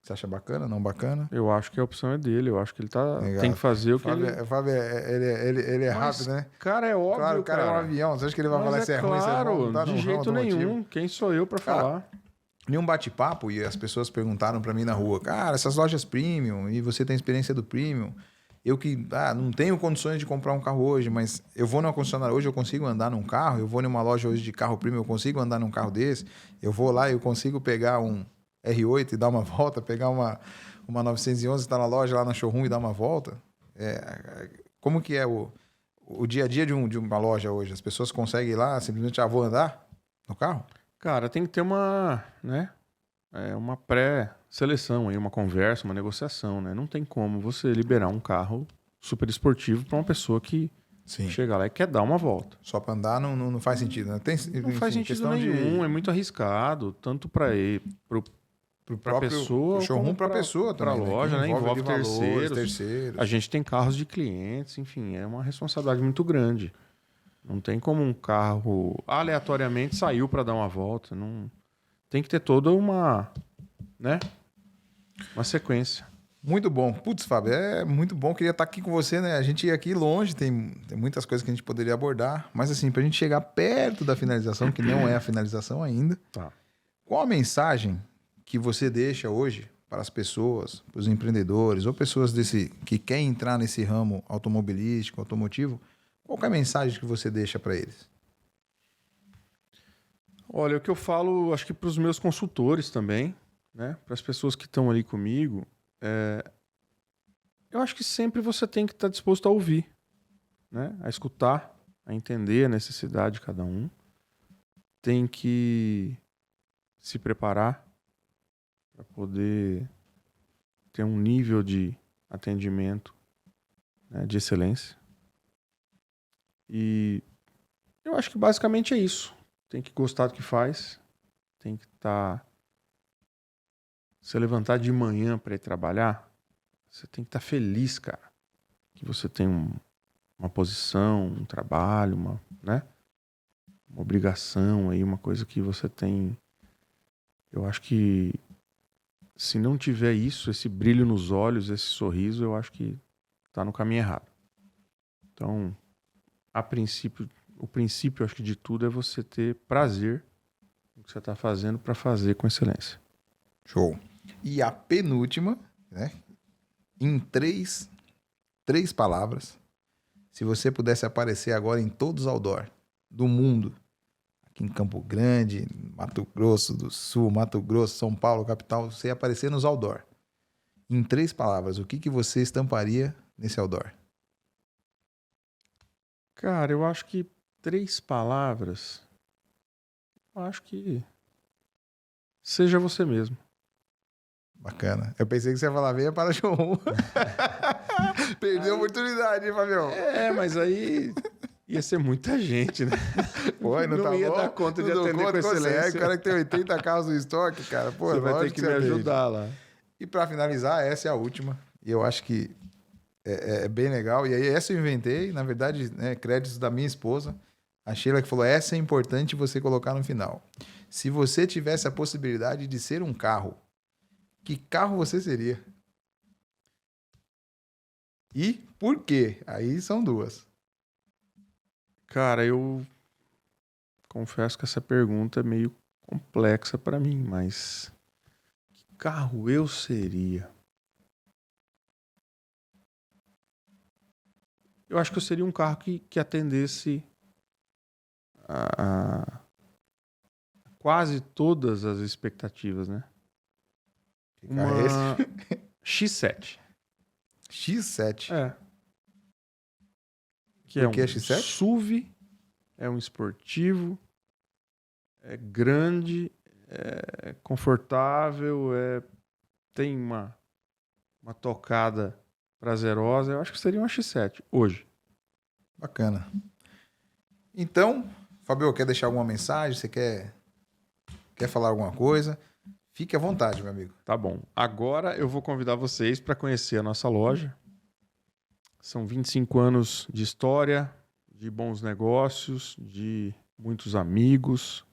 Você acha bacana, não bacana? Eu acho que a opção é dele, eu acho que ele Legal. tem que fazer o que Fábio, ele... Fábio, ele é Mas, rápido, né? Cara, é óbvio, Claro, o cara é um avião, você acha que ele vai Mas falar se é ruim, se é claro, bom? Não tá no de ramo jeito automotivo. nenhum. Quem sou eu pra Cara, falar? Em um bate-papo, e as pessoas perguntaram pra mim na rua, cara, essas lojas premium, e você tem experiência do premium, eu que não tenho condições de comprar um carro hoje, mas eu vou numa concessionária hoje, eu consigo andar num carro, eu vou numa loja hoje de carro premium, eu consigo andar num carro desse, eu vou lá, eu consigo pegar um R8 e dar uma volta, pegar uma 911, estar na loja, lá na showroom e dar uma volta. Como que é o dia a dia de uma loja hoje? As pessoas conseguem ir lá, simplesmente, vou andar no carro? Cara, tem que ter uma pré-seleção aí, uma conversa, uma negociação, né? Não tem como você liberar um carro super esportivo para uma pessoa que Sim. chega lá e quer dar uma volta. Só para andar não faz sentido, né? Não faz sentido nenhum, é muito arriscado, tanto para pro pra próprio pessoa, showroom como para pessoa pra também, loja, que né? Envolve valores, terceiros. A gente tem carros de clientes, enfim, é uma responsabilidade muito grande. Não tem como um carro aleatoriamente saiu para dar uma volta. Não tem que ter toda uma sequência. Muito bom. Putz, Fábio, é muito bom. Queria estar aqui com você, né? A gente ia aqui longe, tem muitas coisas que a gente poderia abordar. Mas assim, pra gente chegar perto da finalização, que não é a finalização ainda, Tá. qual a mensagem que você deixa hoje para as pessoas, para os empreendedores ou pessoas que querem entrar nesse ramo automobilístico, automotivo? Qual que é a mensagem que você deixa para eles? Olha, o que eu falo, acho que para os meus consultores também, né? Para as pessoas que estão ali comigo, eu acho que sempre você tem que estar disposto a ouvir, né? A escutar, a entender a necessidade de cada um. Tem que se preparar para poder ter um nível de atendimento, né, de excelência. E eu acho que basicamente é isso. Tem que gostar do que faz, tem que se levantar de manhã para ir trabalhar, você tem que estar feliz, cara, que você tem uma posição, um trabalho, uma obrigação aí, uma coisa que você tem. Eu acho que se não tiver isso, esse brilho nos olhos, esse sorriso, eu acho que está no caminho errado. Então, o princípio, acho que de tudo é você ter prazer no que você está fazendo para fazer com excelência. Show. E a penúltima, né? Em três palavras, se você pudesse aparecer agora em todos os outdoor do mundo, aqui em Campo Grande, Mato Grosso do Sul, Mato Grosso, São Paulo, capital, você ia aparecer nos outdoor. Em 3 palavras, o que você estamparia nesse outdoor? Cara, eu acho que 3 palavras, eu acho que seja você mesmo. Bacana. Eu pensei que você ia falar, venha para showroom. Perdeu a oportunidade, hein, Fabião? Mas aí ia ser muita gente, né? Pô, não ia bom? dar conta de Não atender com excelência. O cara que tem 80 carros no estoque, cara. Pô, você vai ter que me ajudar lá. E para finalizar, essa é a última. E eu acho que é bem legal. E aí essa eu inventei, na verdade, né, créditos da minha esposa. A Sheila que falou, essa é importante você colocar no final. Se você tivesse a possibilidade de ser um carro, que carro você seria? E por quê? Aí são 2. Cara, eu confesso que essa pergunta é meio complexa para mim, mas que carro eu seria? Eu acho que eu seria um carro que atendesse a quase todas as expectativas, né? Que carro é esse? X7. X7. É. Que Por que é um X7? SUV, é um esportivo, é grande, é confortável, tem uma tocada prazerosa. Eu acho que seria um X7 hoje. Bacana. Então, Fabio, quer deixar alguma mensagem? Você quer falar alguma coisa? Fique à vontade, meu amigo. Tá bom. Agora eu vou convidar vocês para conhecer a nossa loja. São 25 anos de história, de bons negócios, de muitos amigos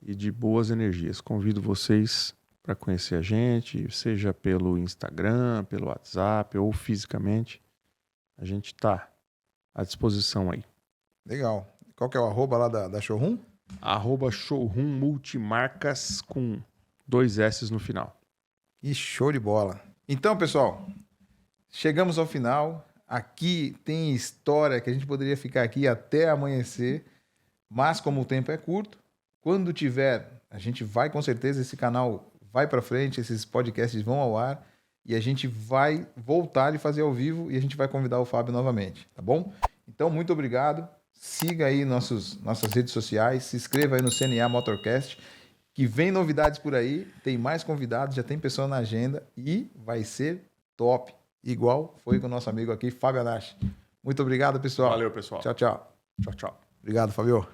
e de boas energias. Convido vocês para conhecer a gente, seja pelo Instagram, pelo WhatsApp ou fisicamente. A gente está à disposição aí. Legal. Qual que é o arroba lá da showroom? @showroom multimarcas com 2 S no final. E show de bola. Então, pessoal, chegamos ao final. Aqui tem história que a gente poderia ficar aqui até amanhecer, mas como o tempo é curto, quando tiver, a gente vai com certeza, esse canal vai para frente, esses podcasts vão ao ar e a gente vai voltar e fazer ao vivo e a gente vai convidar o Fábio novamente, tá bom? Então, muito obrigado. Siga aí nossas redes sociais, se inscreva aí no CNA Motorcast, que vem novidades por aí, tem mais convidados, já tem pessoa na agenda e vai ser top, igual foi com o nosso amigo aqui, Fábio Anache. Muito obrigado, pessoal. Valeu, pessoal. Tchau, tchau. Tchau, tchau. Obrigado, Fabio.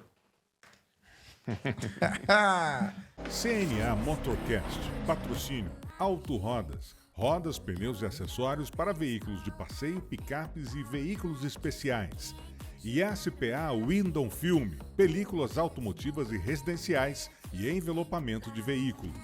CNA Motorcast, patrocínio Auto Rodas, rodas, pneus e acessórios para veículos de passeio, picapes e veículos especiais. E SPA Window Film, películas automotivas e residenciais e envelopamento de veículos.